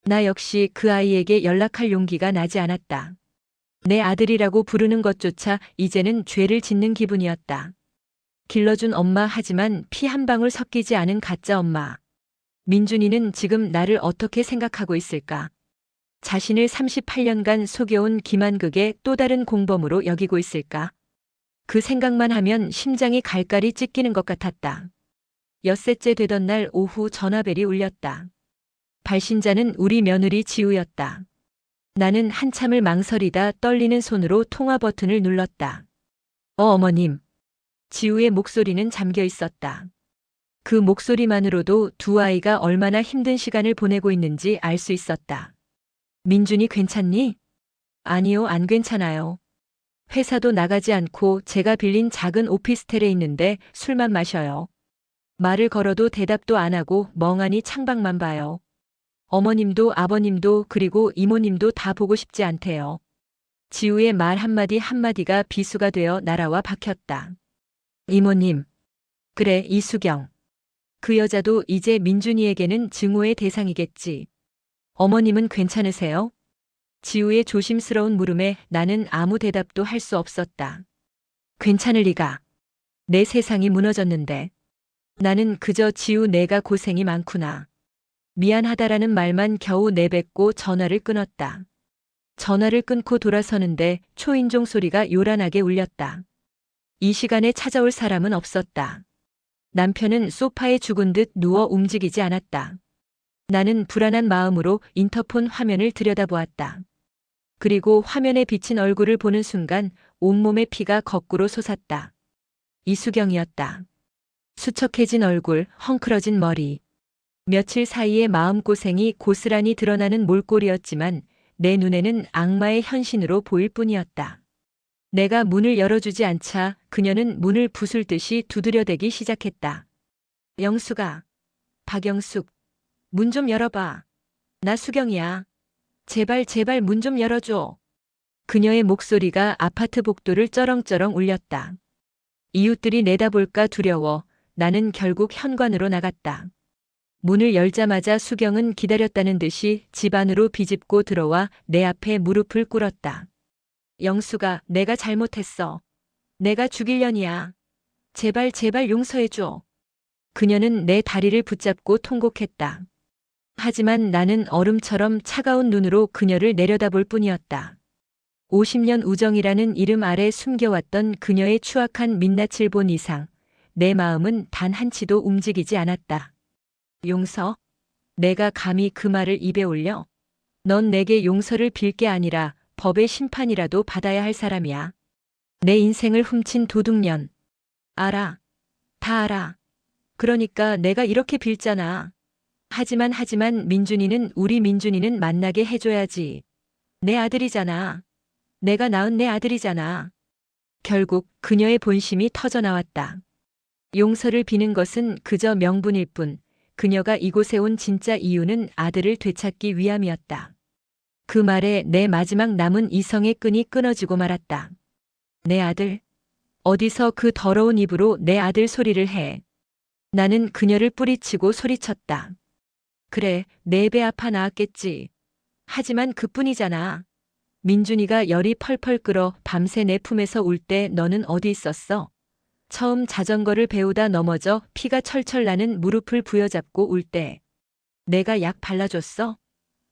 S2: 나 역시 그 아이에게 연락할 용기가 나지 않았다. 내 아들이라고 부르는 것조차 이제는 죄를 짓는 기분이었다. 길러준 엄마 하지만 피 한 방울 섞이지 않은 가짜 엄마. 민준이는 지금 나를 어떻게 생각하고 있을까? 자신을 38년간 속여온 김한극의 또 다른 공범으로 여기고 있을까? 그 생각만 하면 심장이 갈갈이 찢기는 것 같았다. 엿새째 되던 날 오후 전화벨이 울렸다. 발신자는 우리 며느리 지우였다. 나는 한참을 망설이다 떨리는 손으로 통화 버튼을 눌렀다. 어머님. 지우의 목소리는 잠겨 있었다. 그 목소리만으로도 두 아이가 얼마나 힘든 시간을 보내고 있는지 알 수 있었다. 민준이 괜찮니? 아니요, 안 괜찮아요. 회사도 나가지 않고 제가 빌린 작은 오피스텔에 있는데 술만 마셔요. 말을 걸어도 대답도 안 하고 멍하니 창밖만 봐요. 어머님도 아버님도 그리고 이모님도 다 보고 싶지 않대요. 지우의 말 한마디 한마디가 비수가 되어 날아와 박혔다. 이모님. 그래, 이수경. 그 여자도 이제 민준이에게는 증오의 대상이겠지. 어머님은 괜찮으세요? 지우의 조심스러운 물음에 나는 아무 대답도 할 수 없었다. 괜찮을 리가. 내 세상이 무너졌는데. 나는 그저 지우 내가 고생이 많구나. 미안하다라는 말만 겨우 내뱉고 전화를 끊었다. 전화를 끊고 돌아서는데 초인종 소리가 요란하게 울렸다. 이 시간에 찾아올 사람은 없었다. 남편은 소파에 죽은 듯 누워 움직이지 않았다. 나는 불안한 마음으로 인터폰 화면을 들여다보았다. 그리고 화면에 비친 얼굴을 보는 순간 온몸의 피가 거꾸로 솟았다. 이수경이었다. 수척해진 얼굴, 헝클어진 머리. 며칠 사이의 마음고생이 고스란히 드러나는 몰골이었지만 내 눈에는 악마의 현신으로 보일 뿐이었다. 내가 문을 열어주지 않자 그녀는 문을 부술듯이 두드려대기 시작했다. 영수가. 박영숙. 문 좀 열어봐. 나 수경이야. 제발 제발 문 좀 열어줘. 그녀의 목소리가 아파트 복도를 쩌렁쩌렁 울렸다. 이웃들이 내다볼까 두려워 나는 결국 현관으로 나갔다. 문을 열자마자 수경은 기다렸다는 듯이 집 안으로 비집고 들어와 내 앞에 무릎을 꿇었다. 영수가, 내가 잘못했어. 내가 죽일 년이야. 제발 제발 용서해줘. 그녀는 내 다리를 붙잡고 통곡했다. 하지만 나는 얼음처럼 차가운 눈으로 그녀를 내려다볼 뿐이었다. 50년 우정이라는 이름 아래 숨겨왔던 그녀의 추악한 민낯을 본 이상 내 마음은 단 한치도 움직이지 않았다. 용서? 내가 감히 그 말을 입에 올려? 넌 내게 용서를 빌 게 아니라 법의 심판이라도 받아야 할 사람이야. 내 인생을 훔친 도둑년. 알아. 다 알아. 그러니까 내가 이렇게 빌잖아. 하지만 우리 민준이는 만나게 해줘야지. 내 아들이잖아. 내가 낳은 내 아들이잖아. 결국 그녀의 본심이 터져나왔다. 용서를 비는 것은 그저 명분일 뿐 그녀가 이곳에 온 진짜 이유는 아들을 되찾기 위함이었다. 그 말에 내 마지막 남은 이성의 끈이 끊어지고 말았다. 내 아들. 어디서 그 더러운 입으로 내 아들 소리를 해. 나는 그녀를 뿌리치고 소리쳤다. 그래, 내 배 아파 나았겠지. 하지만 그뿐이잖아. 민준이가 열이 펄펄 끓어 밤새 내 품에서 울 때 너는 어디 있었어? 처음 자전거를 배우다 넘어져 피가 철철 나는 무릎을 부여잡고 울 때. 내가 약 발라줬어?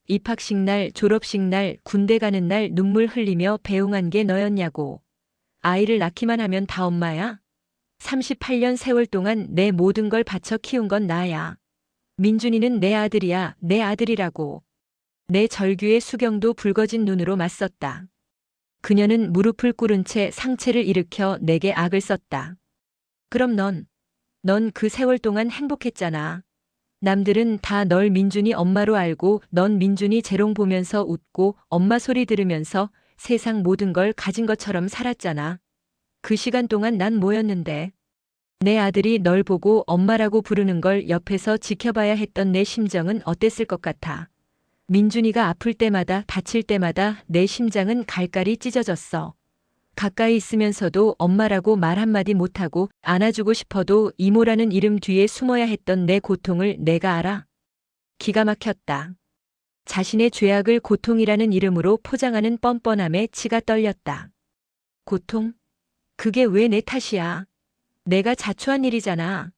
S2: 입학식 날, 졸업식 날, 군대 가는 날 눈물 흘리며 배웅한 게 너였냐고. 아이를 낳기만 하면 다 엄마야? 38년 세월 동안 내 모든 걸 바쳐 키운 건 나야. 민준이는 내 아들이야, 내 아들이라고. 내 절규에 수경도 붉어진 눈으로 맞섰다. 그녀는 무릎을 꿇은 채 상체를 일으켜 내게 악을 썼다. 그럼 넌 그 세월 동안 행복했잖아. 남들은 다 널 민준이 엄마로 알고 넌 민준이 재롱 보면서 웃고 엄마 소리 들으면서 세상 모든 걸 가진 것처럼 살았잖아. 그 시간 동안 난 뭐였는데? 내 아들이 널 보고 엄마라고 부르는 걸 옆에서 지켜봐야 했던 내 심정은 어땠을 것 같아. 민준이가 아플 때마다 다칠 때마다 내 심장은 갈갈이 찢어졌어. 가까이 있으면서도 엄마라고 말 한마디 못하고 안아주고 싶어도 이모라는 이름 뒤에 숨어야 했던 내 고통을 내가 알아. 기가 막혔다. 자신의 죄악을 고통이라는 이름으로 포장하는 뻔뻔함에 치가 떨렸다. 고통? 그게 왜 내 탓이야? 내가 자초한 일이잖아.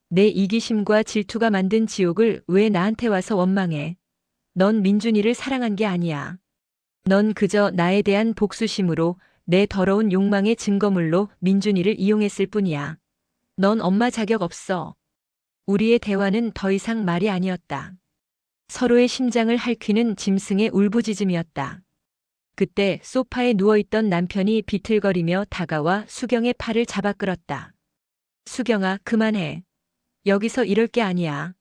S2: 내 이기심과 질투가 만든 지옥을 왜 나한테 와서 원망해? 넌 민준이를 사랑한 게 아니야. 넌 그저 나에 대한 복수심으로 내 더러운 욕망의 증거물로 민준이를 이용했을 뿐이야. 넌 엄마 자격 없어. 우리의 대화는 더 이상 말이 아니었다. 서로의 심장을 핥히는 짐승의 울부짖음이었다. 그때 소파에 누워있던 남편이 비틀거리며 다가와 수경의 팔을 잡아 끌었다. 수경아, 그만해. 여기서 이럴 게 아니야.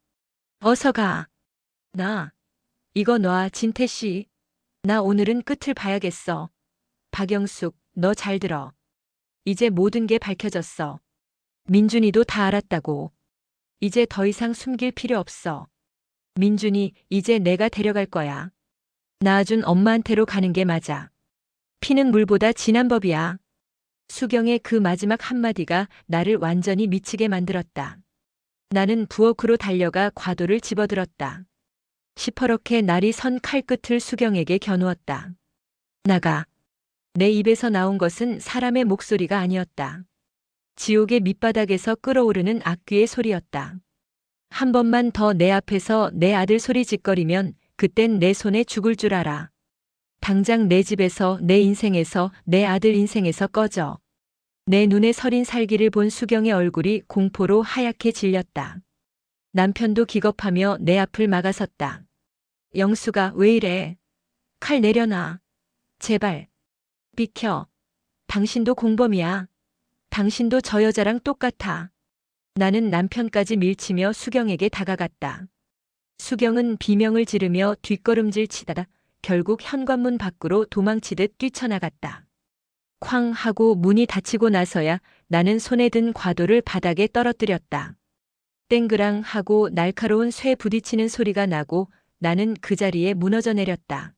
S2: 어서 가. 이거 놔, 진태씨. 나 오늘은 끝을 봐야겠어. 박영숙, 너 잘 들어. 이제 모든 게 밝혀졌어. 민준이도 다 알았다고. 이제 더 이상 숨길 필요 없어. 민준이, 이제 내가 데려갈 거야. 낳아준 엄마한테로 가는 게 맞아. 피는 물보다 진한 법이야. 수경의 그 마지막 한마디가 나를 완전히 미치게 만들었다. 나는 부엌으로 달려가 과도를 집어들었다. 시퍼렇게 날이 선 칼끝을 수경에게 겨누었다. 나가. 내 입에서 나온 것은 사람의 목소리가 아니었다. 지옥의 밑바닥에서 끓어오르는 악귀의 소리였다. 한 번만 더 내 앞에서 내 아들 소리 짓거리면 그땐 내 손에 죽을 줄 알아. 당장 내 집에서, 내 인생에서, 내 아들 인생에서 꺼져. 내 눈에 서린 살기를 본 수경의 얼굴이 공포로 하얗게 질렸다. 남편도 기겁하며 내 앞을 막아섰다. 영수가 왜 이래? 칼 내려놔. 제발. 비켜. 당신도 공범이야. 당신도 저 여자랑 똑같아. 나는 남편까지 밀치며 수경에게 다가갔다. 수경은 비명을 지르며 뒷걸음질 치다가 결국 현관문 밖으로 도망치듯 뛰쳐나갔다. 쾅 하고 문이 닫히고 나서야 나는 손에 든 과도를 바닥에 떨어뜨렸다. 땡그랑 하고 날카로운 쇠 부딪히는 소리가 나고 나는 그 자리에 무너져 내렸다.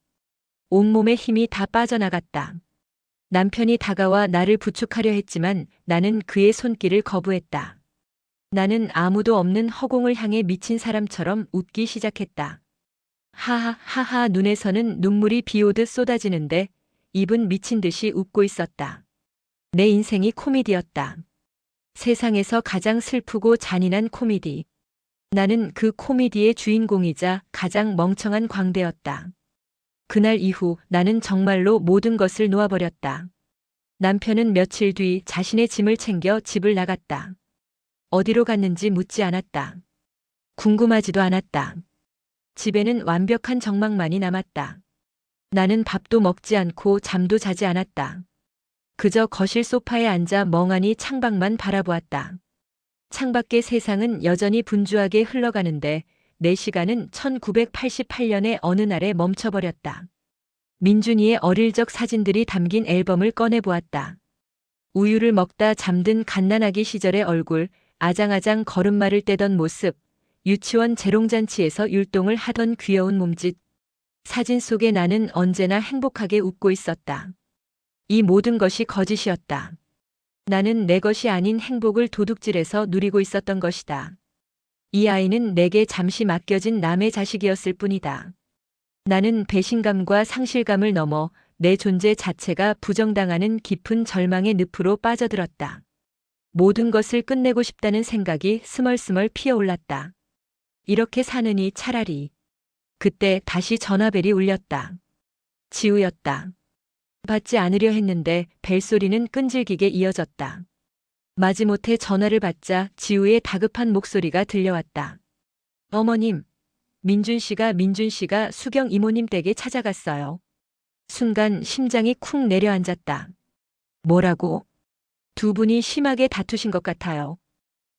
S2: 온몸에 힘이 다 빠져나갔다. 남편이 다가와 나를 부축하려 했지만 나는 그의 손길을 거부했다. 나는 아무도 없는 허공을 향해 미친 사람처럼 웃기 시작했다. 하하하하 눈에서는 눈물이 비오듯 쏟아지는데 입은 미친 듯이 웃고 있었다. 내 인생이 코미디였다. 세상에서 가장 슬프고 잔인한 코미디. 나는 그 코미디의 주인공이자 가장 멍청한 광대였다. 그날 이후 나는 정말로 모든 것을 놓아버렸다. 남편은 며칠 뒤 자신의 짐을 챙겨 집을 나갔다. 어디로 갔는지 묻지 않았다. 궁금하지도 않았다. 집에는 완벽한 정막만이 남았다. 나는 밥도 먹지 않고 잠도 자지 않았다. 그저 거실 소파에 앉아 멍하니 창밖만 바라보았다. 창밖의 세상은 여전히 분주하게 흘러가는데 내 시간은 1988년의 어느 날에 멈춰버렸다. 민준이의 어릴 적 사진들이 담긴 앨범을 꺼내보았다. 우유를 먹다 잠든 갓난아기 시절의 얼굴, 아장아장 걸음마를 떼던 모습, 유치원 재롱잔치에서 율동을 하던 귀여운 몸짓. 사진 속의 나는 언제나 행복하게 웃고 있었다. 이 모든 것이 거짓이었다. 나는 내 것이 아닌 행복을 도둑질해서 누리고 있었던 것이다. 이 아이는 내게 잠시 맡겨진 남의 자식이었을 뿐이다. 나는 배신감과 상실감을 넘어 내 존재 자체가 부정당하는 깊은 절망의 늪으로 빠져들었다. 모든 것을 끝내고 싶다는 생각이 스멀스멀 피어올랐다. 이렇게 사느니 차라리. 그때 다시 전화벨이 울렸다. 지우였다. 받지 않으려 했는데 벨소리는 끈질기게 이어졌다. 마지못해 전화를 받자 지우의 다급한 목소리가 들려왔다. 어머님, 민준 씨가 수경 이모님 댁에 찾아갔어요. 순간 심장이 쿵 내려앉았다. 뭐라고? 두 분이 심하게 다투신 것 같아요.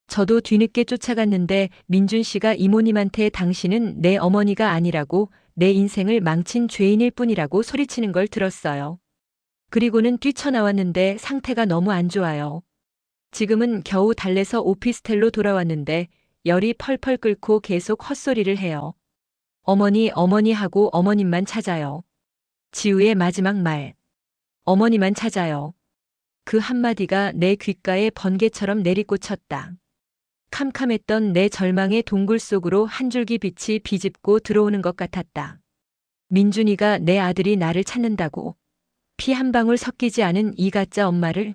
S2: 저도 뒤늦게 쫓아갔는데 민준 씨가 이모님한테 당신은 내 어머니가 아니라고 내 인생을 망친 죄인일 뿐이라고 소리치는 걸 들었어요. 그리고는 뛰쳐나왔는데 상태가 너무 안 좋아요. 지금은 겨우 달래서 오피스텔로 돌아왔는데 열이 펄펄 끓고 계속 헛소리를 해요. 어머니 하고 어머님만 찾아요. 지우의 마지막 말. 어머니만 찾아요. 그 한마디가 내 귓가에 번개처럼 내리꽂혔다. 캄캄했던 내 절망의 동굴 속으로 한 줄기 빛이 비집고 들어오는 것 같았다. 민준이가 내 아들이 나를 찾는다고. 피 한 방울 섞이지 않은 이 가짜 엄마를.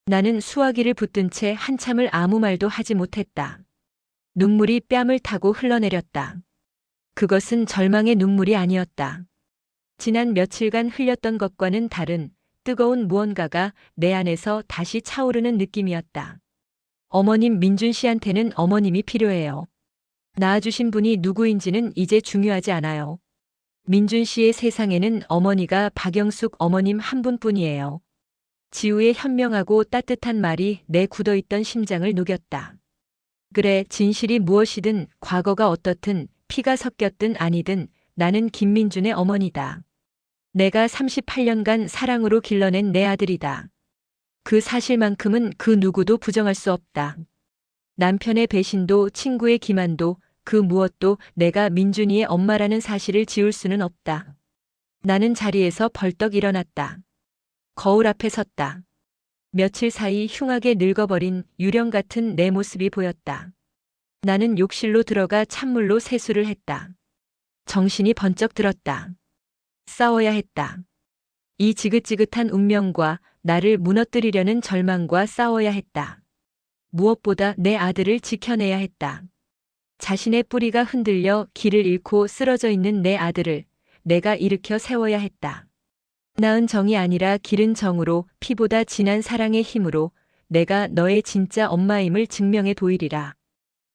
S2: 나는 수화기를 붙든 채 한참을 아무 말도 하지 못했다. 눈물이 뺨을 타고 흘러내렸다. 그것은 절망의 눈물이 아니었다. 지난 며칠간 흘렸던 것과는 다른 뜨거운 무언가가 내 안에서 다시 차오르는 느낌이었다. 어머님 민준 씨한테는 어머님이 필요해요. 낳아주신 분이 누구인지는 이제 중요하지 않아요. 민준 씨의 세상에는 어머니가 박영숙 어머님 한 분뿐이에요. 지우의 현명하고 따뜻한 말이 내 굳어있던 심장을 녹였다. 그래, 진실이 무엇이든 과거가 어떻든 피가 섞였든 아니든 나는 김민준의 어머니다. 내가 38년간 사랑으로 길러낸 내 아들이다. 그 사실만큼은 그 누구도 부정할 수 없다. 남편의 배신도 친구의 기만도 그 무엇도 내가 민준이의 엄마라는 사실을 지울 수는 없다. 나는 자리에서 벌떡 일어났다. 거울 앞에 섰다. 며칠 사이 흉하게 늙어버린 유령 같은 내 모습이 보였다. 나는 욕실로 들어가 찬물로 세수를 했다. 정신이 번쩍 들었다. 싸워야 했다. 이 지긋지긋한 운명과 나를 무너뜨리려는 절망과 싸워야 했다. 무엇보다 내 아들을 지켜내야 했다. 자신의 뿌리가 흔들려 길을 잃고 쓰러져 있는 내 아들을 내가 일으켜 세워야 했다. 낳은 정이 아니라 기른 정으로 피보다 진한 사랑의 힘으로 내가 너의 진짜 엄마임을 증명해 보이리라.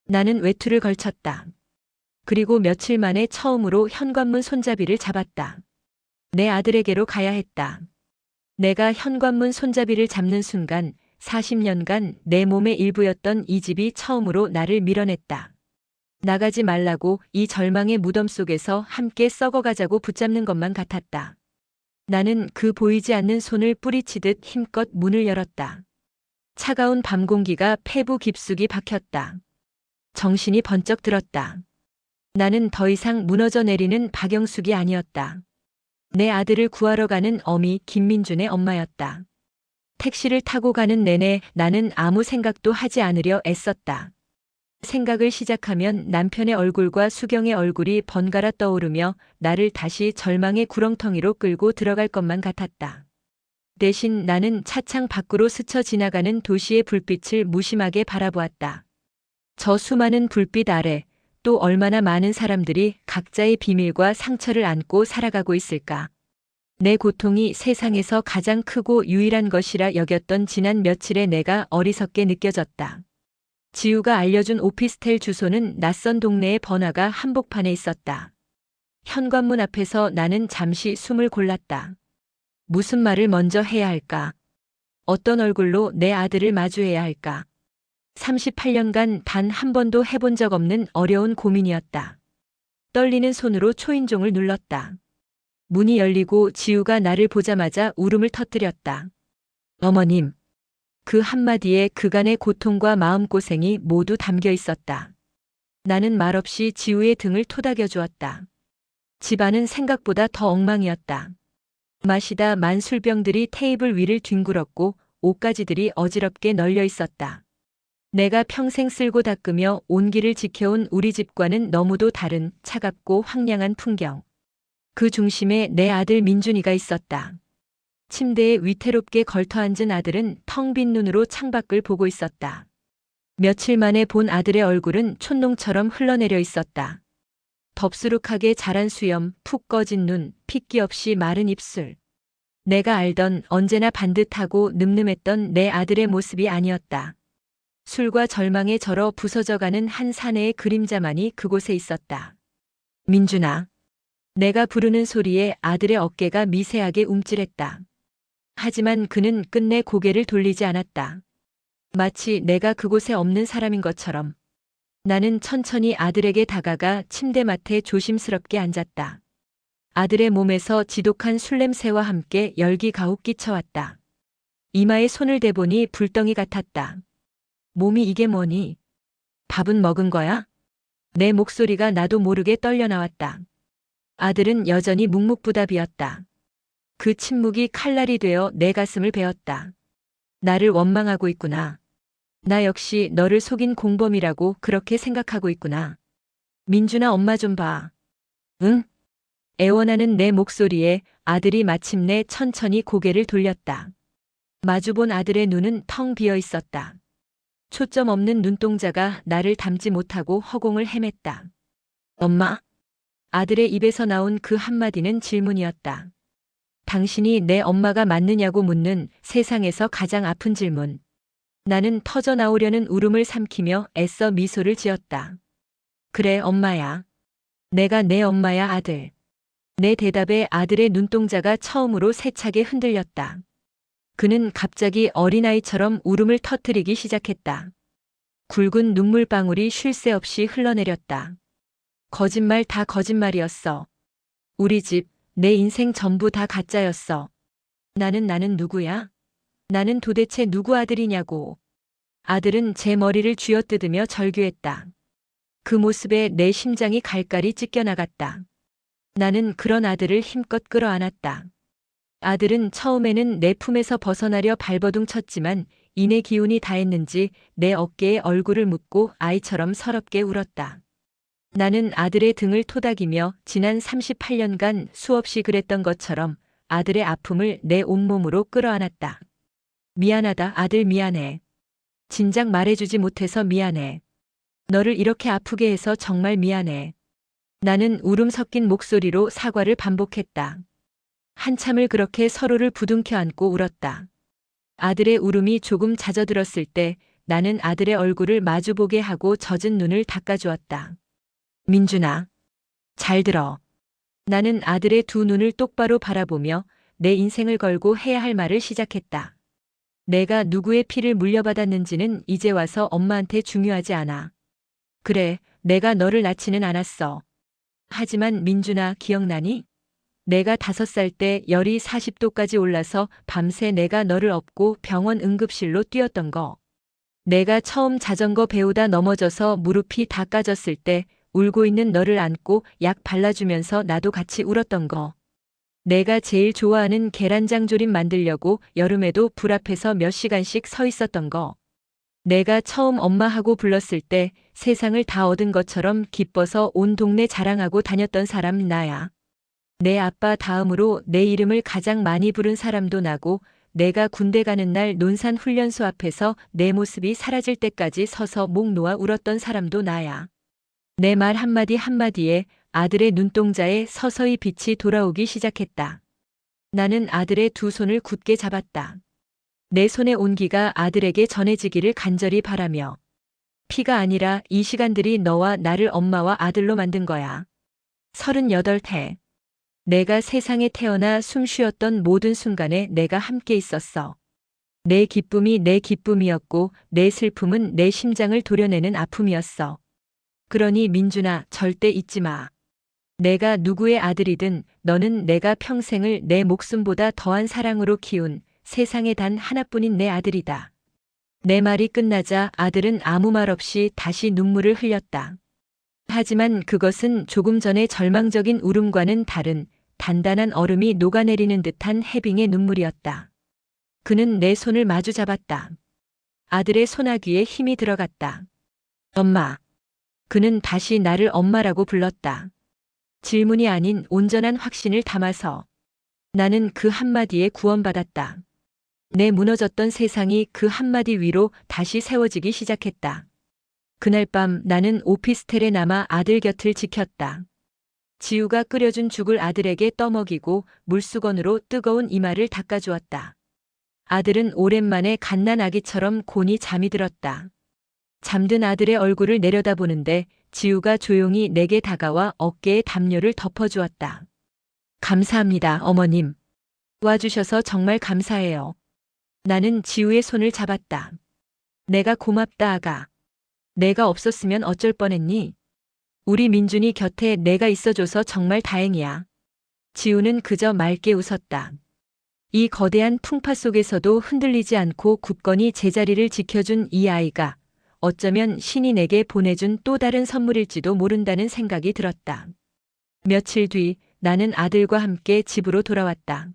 S2: 나는 외투를 걸쳤다. 그리고 며칠 만에 처음으로 현관문 손잡이를 잡았다. 내 아들에게로 가야 했다. 내가 현관문 손잡이를 잡는 순간 40년간 내 몸의 일부였던 이 집이 처음으로 나를 밀어냈다. 나가지 말라고 이 절망의 무덤 속에서 함께 썩어가자고 붙잡는 것만 같았다. 나는 그 보이지 않는 손을 뿌리치듯 힘껏 문을 열었다. 차가운 밤 공기가 폐부 깊숙이 박혔다. 정신이 번쩍 들었다. 나는 더 이상 무너져 내리는 박영숙이 아니었다. 내 아들을 구하러 가는 어미 김민준의 엄마였다. 택시를 타고 가는 내내 나는 아무 생각도 하지 않으려 애썼다. 생각을 시작하면 남편의 얼굴과 수경의 얼굴이 번갈아 떠오르며 나를 다시 절망의 구렁텅이로 끌고 들어갈 것만 같았다. 대신 나는 차창 밖으로 스쳐 지나가는 도시의 불빛을 무심하게 바라보았다. 저 수많은 불빛 아래 또 얼마나 많은 사람들이 각자의 비밀과 상처를 안고 살아가고 있을까. 내 고통이 세상에서 가장 크고 유일한 것이라 여겼던 지난 며칠의 내가 어리석게 느껴졌다. 지우가 알려준 오피스텔 주소는 낯선 동네의 번화가 한복판에 있었다. 현관문 앞에서 나는 잠시 숨을 골랐다. 무슨 말을 먼저 해야 할까? 어떤 얼굴로 내 아들을 마주해야 할까? 38년간 단 한 번도 해본 적 없는 어려운 고민이었다. 떨리는 손으로 초인종을 눌렀다. 문이 열리고 지우가 나를 보자마자 울음을 터뜨렸다. 어머님. 그 한마디에 그간의 고통과 마음고생이 모두 담겨 있었다. 나는 말없이 지우의 등을 토닥여 주었다. 집안은 생각보다 더 엉망이었다. 마시다 만 술병들이 테이블 위를 뒹굴었고 옷가지들이 어지럽게 널려 있었다. 내가 평생 쓸고 닦으며 온기를 지켜온 우리 집과는 너무도 다른 차갑고 황량한 풍경. 그 중심에 내 아들 민준이가 있었다. 침대에 위태롭게 걸터앉은 아들은 텅 빈 눈으로 창밖을 보고 있었다. 며칠 만에 본 아들의 얼굴은 촛농처럼 흘러내려 있었다. 덥수룩하게 자란 수염, 푹 꺼진 눈, 핏기 없이 마른 입술. 내가 알던 언제나 반듯하고 늠름했던 내 아들의 모습이 아니었다. 술과 절망에 절어 부서져가는 한 사내의 그림자만이 그곳에 있었다. 민준아. 내가 부르는 소리에 아들의 어깨가 미세하게 움찔했다. 하지만 그는 끝내 고개를 돌리지 않았다. 마치 내가 그곳에 없는 사람인 것처럼. 나는 천천히 아들에게 다가가 침대맡에 조심스럽게 앉았다. 아들의 몸에서 지독한 술냄새와 함께 열기 가혹 끼쳐왔다. 이마에 손을 대보니 불덩이 같았다. 몸이 이게 뭐니? 밥은 먹은 거야? 내 목소리가 나도 모르게 떨려 나왔다. 아들은 여전히 묵묵부답이었다. 그 침묵이 칼날이 되어 내 가슴을 베었다. 나를 원망하고 있구나. 나 역시 너를 속인 공범이라고 그렇게 생각하고 있구나. 민준아, 엄마 좀 봐. 응? 애원하는 내 목소리에 아들이 마침내 천천히 고개를 돌렸다. 마주본 아들의 눈은 텅 비어 있었다. 초점 없는 눈동자가 나를 담지 못하고 허공을 헤맸다. 엄마? 아들의 입에서 나온 그 한마디는 질문이었다. 당신이 내 엄마가 맞느냐고 묻는 세상에서 가장 아픈 질문. 나는 터져 나오려는 울음을 삼키며 애써 미소를 지었다. 그래, 엄마야. 내가 내 엄마야, 아들. 내 대답에 아들의 눈동자가 처음으로 세차게 흔들렸다. 그는 갑자기 어린아이처럼 울음을 터뜨리기 시작했다. 굵은 눈물방울이 쉴 새 없이 흘러내렸다. 거짓말 다 거짓말이었어. 우리 집, 내 인생 전부 다 가짜였어. 나는 누구야? 나는 도대체 누구 아들이냐고. 아들은 제 머리를 쥐어뜯으며 절규했다. 그 모습에 내 심장이 갈갈이 찢겨나갔다. 나는 그런 아들을 힘껏 끌어안았다. 아들은 처음에는 내 품에서 벗어나려 발버둥 쳤지만 이내 기운이 다했는지 내 어깨에 얼굴을 묻고 아이처럼 서럽게 울었다. 나는 아들의 등을 토닥이며 지난 38년간 수없이 그랬던 것처럼 아들의 아픔을 내 온몸으로 끌어안았다. 미안하다, 아들, 미안해. 진작 말해주지 못해서 미안해. 너를 이렇게 아프게 해서 정말 미안해. 나는 울음 섞인 목소리로 사과를 반복했다. 한참을 그렇게 서로를 부둥켜 안고 울었다. 아들의 울음이 조금 잦아들었을 때 나는 아들의 얼굴을 마주보게 하고 젖은 눈을 닦아주었다. 민준아, 잘 들어. 나는 아들의 두 눈을 똑바로 바라보며 내 인생을 걸고 해야 할 말을 시작했다. 내가 누구의 피를 물려받았는지는 이제 와서 엄마한테 중요하지 않아. 그래, 내가 너를 낳지는 않았어. 하지만 민준아, 기억나니? 내가 5살 때 열이 40도까지 올라서 밤새 내가 너를 업고 병원 응급실로 뛰었던 거. 내가 처음 자전거 배우다 넘어져서 무릎이 다 까졌을 때 울고 있는 너를 안고 약 발라주면서 나도 같이 울었던 거. 내가 제일 좋아하는 계란장조림 만들려고 여름에도 불 앞에서 몇 시간씩 서 있었던 거. 내가 처음 엄마하고 불렀을 때 세상을 다 얻은 것처럼 기뻐서 온 동네 자랑하고 다녔던 사람 나야. 내 아빠 다음으로 내 이름을 가장 많이 부른 사람도 나고 내가 군대 가는 날 논산 훈련소 앞에서 내 모습이 사라질 때까지 서서 목 놓아 울었던 사람도 나야. 내 말 한마디 한마디에 아들의 눈동자에 서서히 빛이 돌아오기 시작했다. 나는 아들의 두 손을 굳게 잡았다. 내 손의 온기가 아들에게 전해지기를 간절히 바라며. 피가 아니라 이 시간들이 너와 나를 엄마와 아들로 만든 거야. 38해. 내가 세상에 태어나 숨 쉬었던 모든 순간에 내가 함께 있었어. 내 기쁨이 내 기쁨이었고 내 슬픔은 내 심장을 도려내는 아픔이었어. 그러니 민준아, 절대 잊지 마. 내가 누구의 아들이든 너는 내가 평생을 내 목숨보다 더한 사랑으로 키운 세상에 단 하나뿐인 내 아들이다. 내 말이 끝나자 아들은 아무 말 없이 다시 눈물을 흘렸다. 하지만 그것은 조금 전의 절망적인 울음과는 다른 단단한 얼음이 녹아내리는 듯한 해빙의 눈물이었다. 그는 내 손을 마주 잡았다. 아들의 소나귀에 힘이 들어갔다. 엄마. 그는 다시 나를 엄마라고 불렀다. 질문이 아닌 온전한 확신을 담아서. 나는 그 한마디에 구원받았다. 내 무너졌던 세상이 그 한마디 위로 다시 세워지기 시작했다. 그날 밤 나는 오피스텔에 남아 아들 곁을 지켰다. 지우가 끓여준 죽을 아들에게 떠먹이고 물수건으로 뜨거운 이마를 닦아주었다. 아들은 오랜만에 갓난 아기처럼 곤히 잠이 들었다. 잠든 아들의 얼굴을 내려다보는데 지우가 조용히 내게 다가와 어깨에 담요를 덮어주었다. 감사합니다, 어머님. 와주셔서 정말 감사해요. 나는 지우의 손을 잡았다. 내가 고맙다, 아가. 내가 없었으면 어쩔 뻔했니? 우리 민준이 곁에 내가 있어줘서 정말 다행이야. 지우는 그저 맑게 웃었다. 이 거대한 풍파 속에서도 흔들리지 않고 굳건히 제자리를 지켜준 이 아이가 어쩌면 신이 내게 보내준 또 다른 선물일지도 모른다는 생각이 들었다. 며칠 뒤 나는 아들과 함께 집으로 돌아왔다.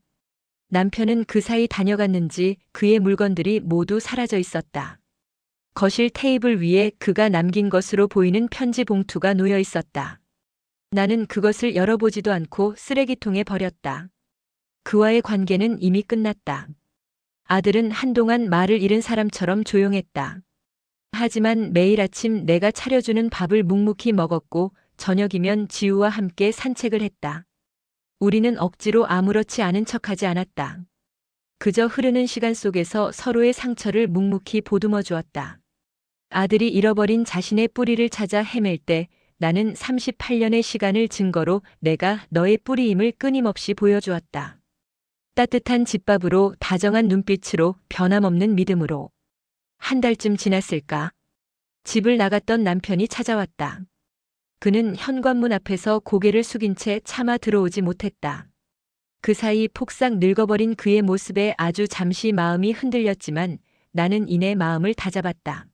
S2: 남편은 그 사이 다녀갔는지 그의 물건들이 모두 사라져 있었다. 거실 테이블 위에 그가 남긴 것으로 보이는 편지 봉투가 놓여 있었다. 나는 그것을 열어보지도 않고 쓰레기통에 버렸다. 그와의 관계는 이미 끝났다. 아들은 한동안 말을 잃은 사람처럼 조용했다. 하지만 매일 아침 내가 차려주는 밥을 묵묵히 먹었고 저녁이면 지우와 함께 산책을 했다. 우리는 억지로 아무렇지 않은 척하지 않았다. 그저 흐르는 시간 속에서 서로의 상처를 묵묵히 보듬어 주었다. 아들이 잃어버린 자신의 뿌리를 찾아 헤맬 때 나는 38년의 시간을 증거로 내가 너의 뿌리임을 끊임없이 보여주었다. 따뜻한 집밥으로 다정한 눈빛으로 변함없는 믿음으로. 한 달쯤 지났을까? 집을 나갔던 남편이 찾아왔다. 그는 현관문 앞에서 고개를 숙인 채 차마 들어오지 못했다. 그 사이 폭삭 늙어버린 그의 모습에 아주 잠시 마음이 흔들렸지만 나는 이내 마음을 다잡았다.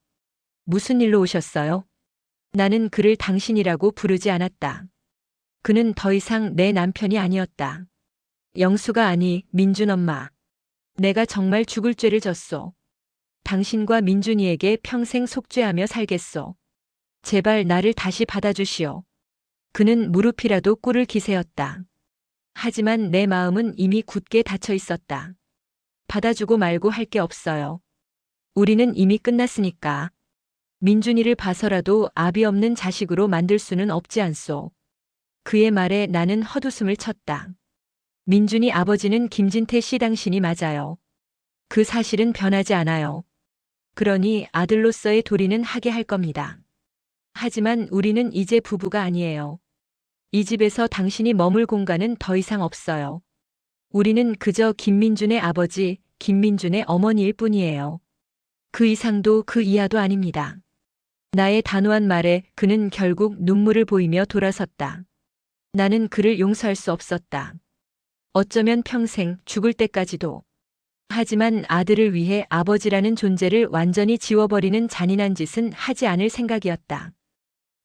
S2: 무슨 일로 오셨어요? 나는 그를 당신이라고 부르지 않았다. 그는 더 이상 내 남편이 아니었다. 영수가 아니 민준 엄마. 내가 정말 죽을 죄를 졌소. 당신과 민준이에게 평생 속죄하며 살겠소. 제발 나를 다시 받아주시오. 그는 무릎이라도 꿇을 기세였다. 하지만 내 마음은 이미 굳게 닫혀 있었다. 받아주고 말고 할 게 없어요. 우리는 이미 끝났으니까. 민준이를 봐서라도 아비 없는 자식으로 만들 수는 없지 않소. 그의 말에 나는 헛웃음을 쳤다. 민준이 아버지는 김진태 씨 당신이 맞아요. 그 사실은 변하지 않아요. 그러니 아들로서의 도리는 하게 할 겁니다. 하지만 우리는 이제 부부가 아니에요. 이 집에서 당신이 머물 공간은 더 이상 없어요. 우리는 그저 김민준의 아버지, 김민준의 어머니일 뿐이에요. 그 이상도 그 이하도 아닙니다. 나의 단호한 말에 그는 결국 눈물을 보이며 돌아섰다. 나는 그를 용서할 수 없었다. 어쩌면 평생 죽을 때까지도. 하지만 아들을 위해 아버지라는 존재를 완전히 지워버리는 잔인한 짓은 하지 않을 생각이었다.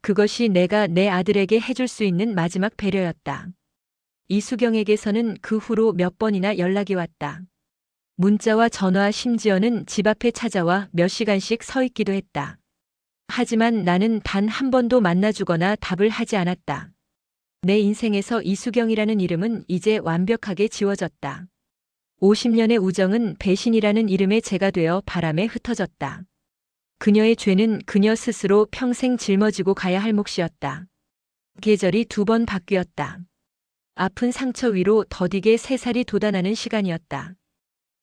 S2: 그것이 내가 내 아들에게 해줄 수 있는 마지막 배려였다. 이수경에게서는 그 후로 몇 번이나 연락이 왔다. 문자와 전화 심지어는 집 앞에 찾아와 몇 시간씩 서 있기도 했다. 하지만 나는 단 한 번도 만나주거나 답을 하지 않았다. 내 인생에서 이수경이라는 이름은 이제 완벽하게 지워졌다. 50년의 우정은 배신이라는 이름의 죄가 되어 바람에 흩어졌다. 그녀의 죄는 그녀 스스로 평생 짊어지고 가야 할 몫이었다. 계절이 2번 바뀌었다. 아픈 상처 위로 더디게 새살이 돋아나는 시간이었다.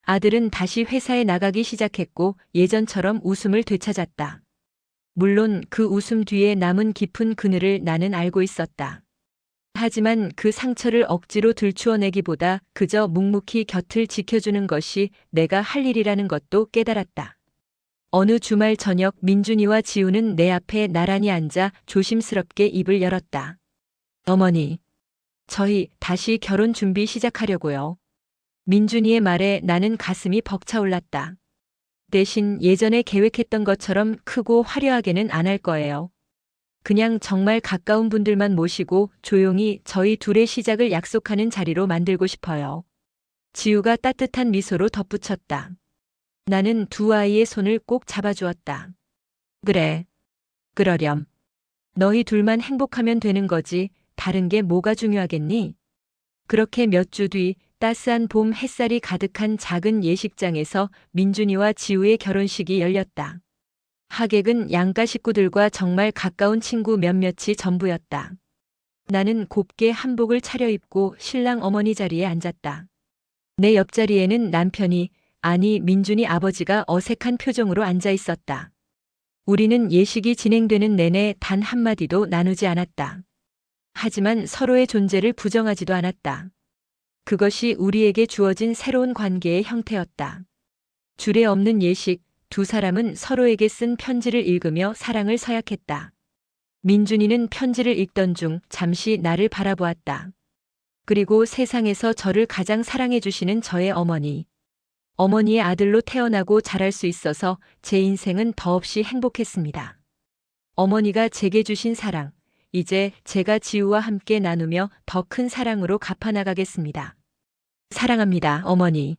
S2: 아들은 다시 회사에 나가기 시작했고 예전처럼 웃음을 되찾았다. 물론 그 웃음 뒤에 남은 깊은 그늘을 나는 알고 있었다. 하지만 그 상처를 억지로 들추어내기보다 그저 묵묵히 곁을 지켜주는 것이 내가 할 일이라는 것도 깨달았다. 어느 주말 저녁 민준이와 지우는 내 앞에 나란히 앉아 조심스럽게 입을 열었다. 어머니, 저희 다시 결혼 준비 시작하려고요. 민준이의 말에 나는 가슴이 벅차올랐다. 대신 예전에 계획했던 것처럼 크고 화려하게는 안 할 거예요. 그냥 정말 가까운 분들만 모시고 조용히 저희 둘의 시작을 약속하는 자리로 만들고 싶어요. 지우가 따뜻한 미소로 덧붙였다. 나는 두 아이의 손을 꼭 잡아주었다. 그래. 그러렴. 너희 둘만 행복하면 되는 거지. 다른 게 뭐가 중요하겠니? 그렇게 몇 주 뒤 따스한 봄 햇살이 가득한 작은 예식장에서 민준이와 지우의 결혼식이 열렸다. 하객은 양가 식구들과 정말 가까운 친구 몇몇이 전부였다. 나는 곱게 한복을 차려입고 신랑 어머니 자리에 앉았다. 내 옆자리에는 남편이, 아니 민준이 아버지가 어색한 표정으로 앉아 있었다. 우리는 예식이 진행되는 내내 단 한마디도 나누지 않았다. 하지만 서로의 존재를 부정하지도 않았다. 그것이 우리에게 주어진 새로운 관계의 형태였다. 줄에 없는 예식, 두 사람은 서로에게 쓴 편지를 읽으며 사랑을 서약했다. 민준이는 편지를 읽던 중 잠시 나를 바라보았다. 그리고 세상에서 저를 가장 사랑해 주시는 저의 어머니. 어머니의 아들로 태어나고 자랄 수 있어서 제 인생은 더없이 행복했습니다. 어머니가 제게 주신 사랑, 이제 제가 지우와 함께 나누며 더 큰 사랑으로 갚아나가겠습니다. 사랑합니다, 어머니.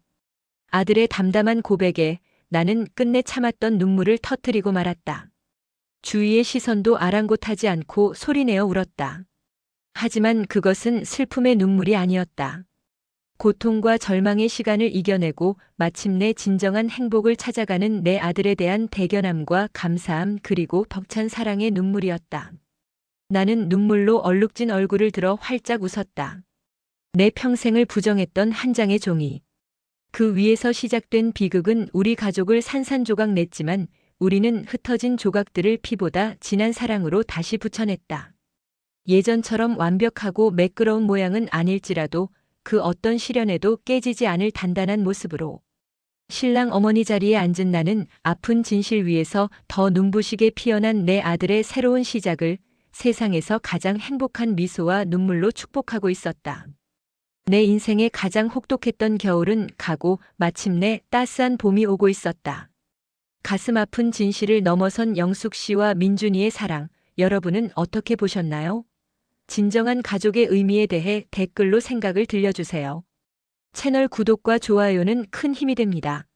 S2: 아들의 담담한 고백에 나는 끝내 참았던 눈물을 터뜨리고 말았다. 주위의 시선도 아랑곳하지 않고 소리내어 울었다. 하지만 그것은 슬픔의 눈물이 아니었다. 고통과 절망의 시간을 이겨내고 마침내 진정한 행복을 찾아가는 내 아들에 대한 대견함과 감사함 그리고 벅찬 사랑의 눈물이었다. 나는 눈물로 얼룩진 얼굴을 들어 활짝 웃었다. 내 평생을 부정했던 한 장의 종이. 그 위에서 시작된 비극은 우리 가족을 산산조각 냈지만 우리는 흩어진 조각들을 피보다 진한 사랑으로 다시 붙여냈다. 예전처럼 완벽하고 매끄러운 모양은 아닐지라도 그 어떤 시련에도 깨지지 않을 단단한 모습으로. 신랑 어머니 자리에 앉은 나는 아픈 진실 위에서 더 눈부시게 피어난 내 아들의 새로운 시작을 세상에서 가장 행복한 미소와 눈물로 축복하고 있었다. 내 인생의 가장 혹독했던 겨울은 가고 마침내 따스한 봄이 오고 있었다. 가슴 아픈 진실을 넘어선 영숙 씨와 민준이의 사랑, 여러분은 어떻게 보셨나요? 진정한 가족의 의미에 대해 댓글로 생각을 들려주세요. 채널 구독과 좋아요는 큰 힘이 됩니다.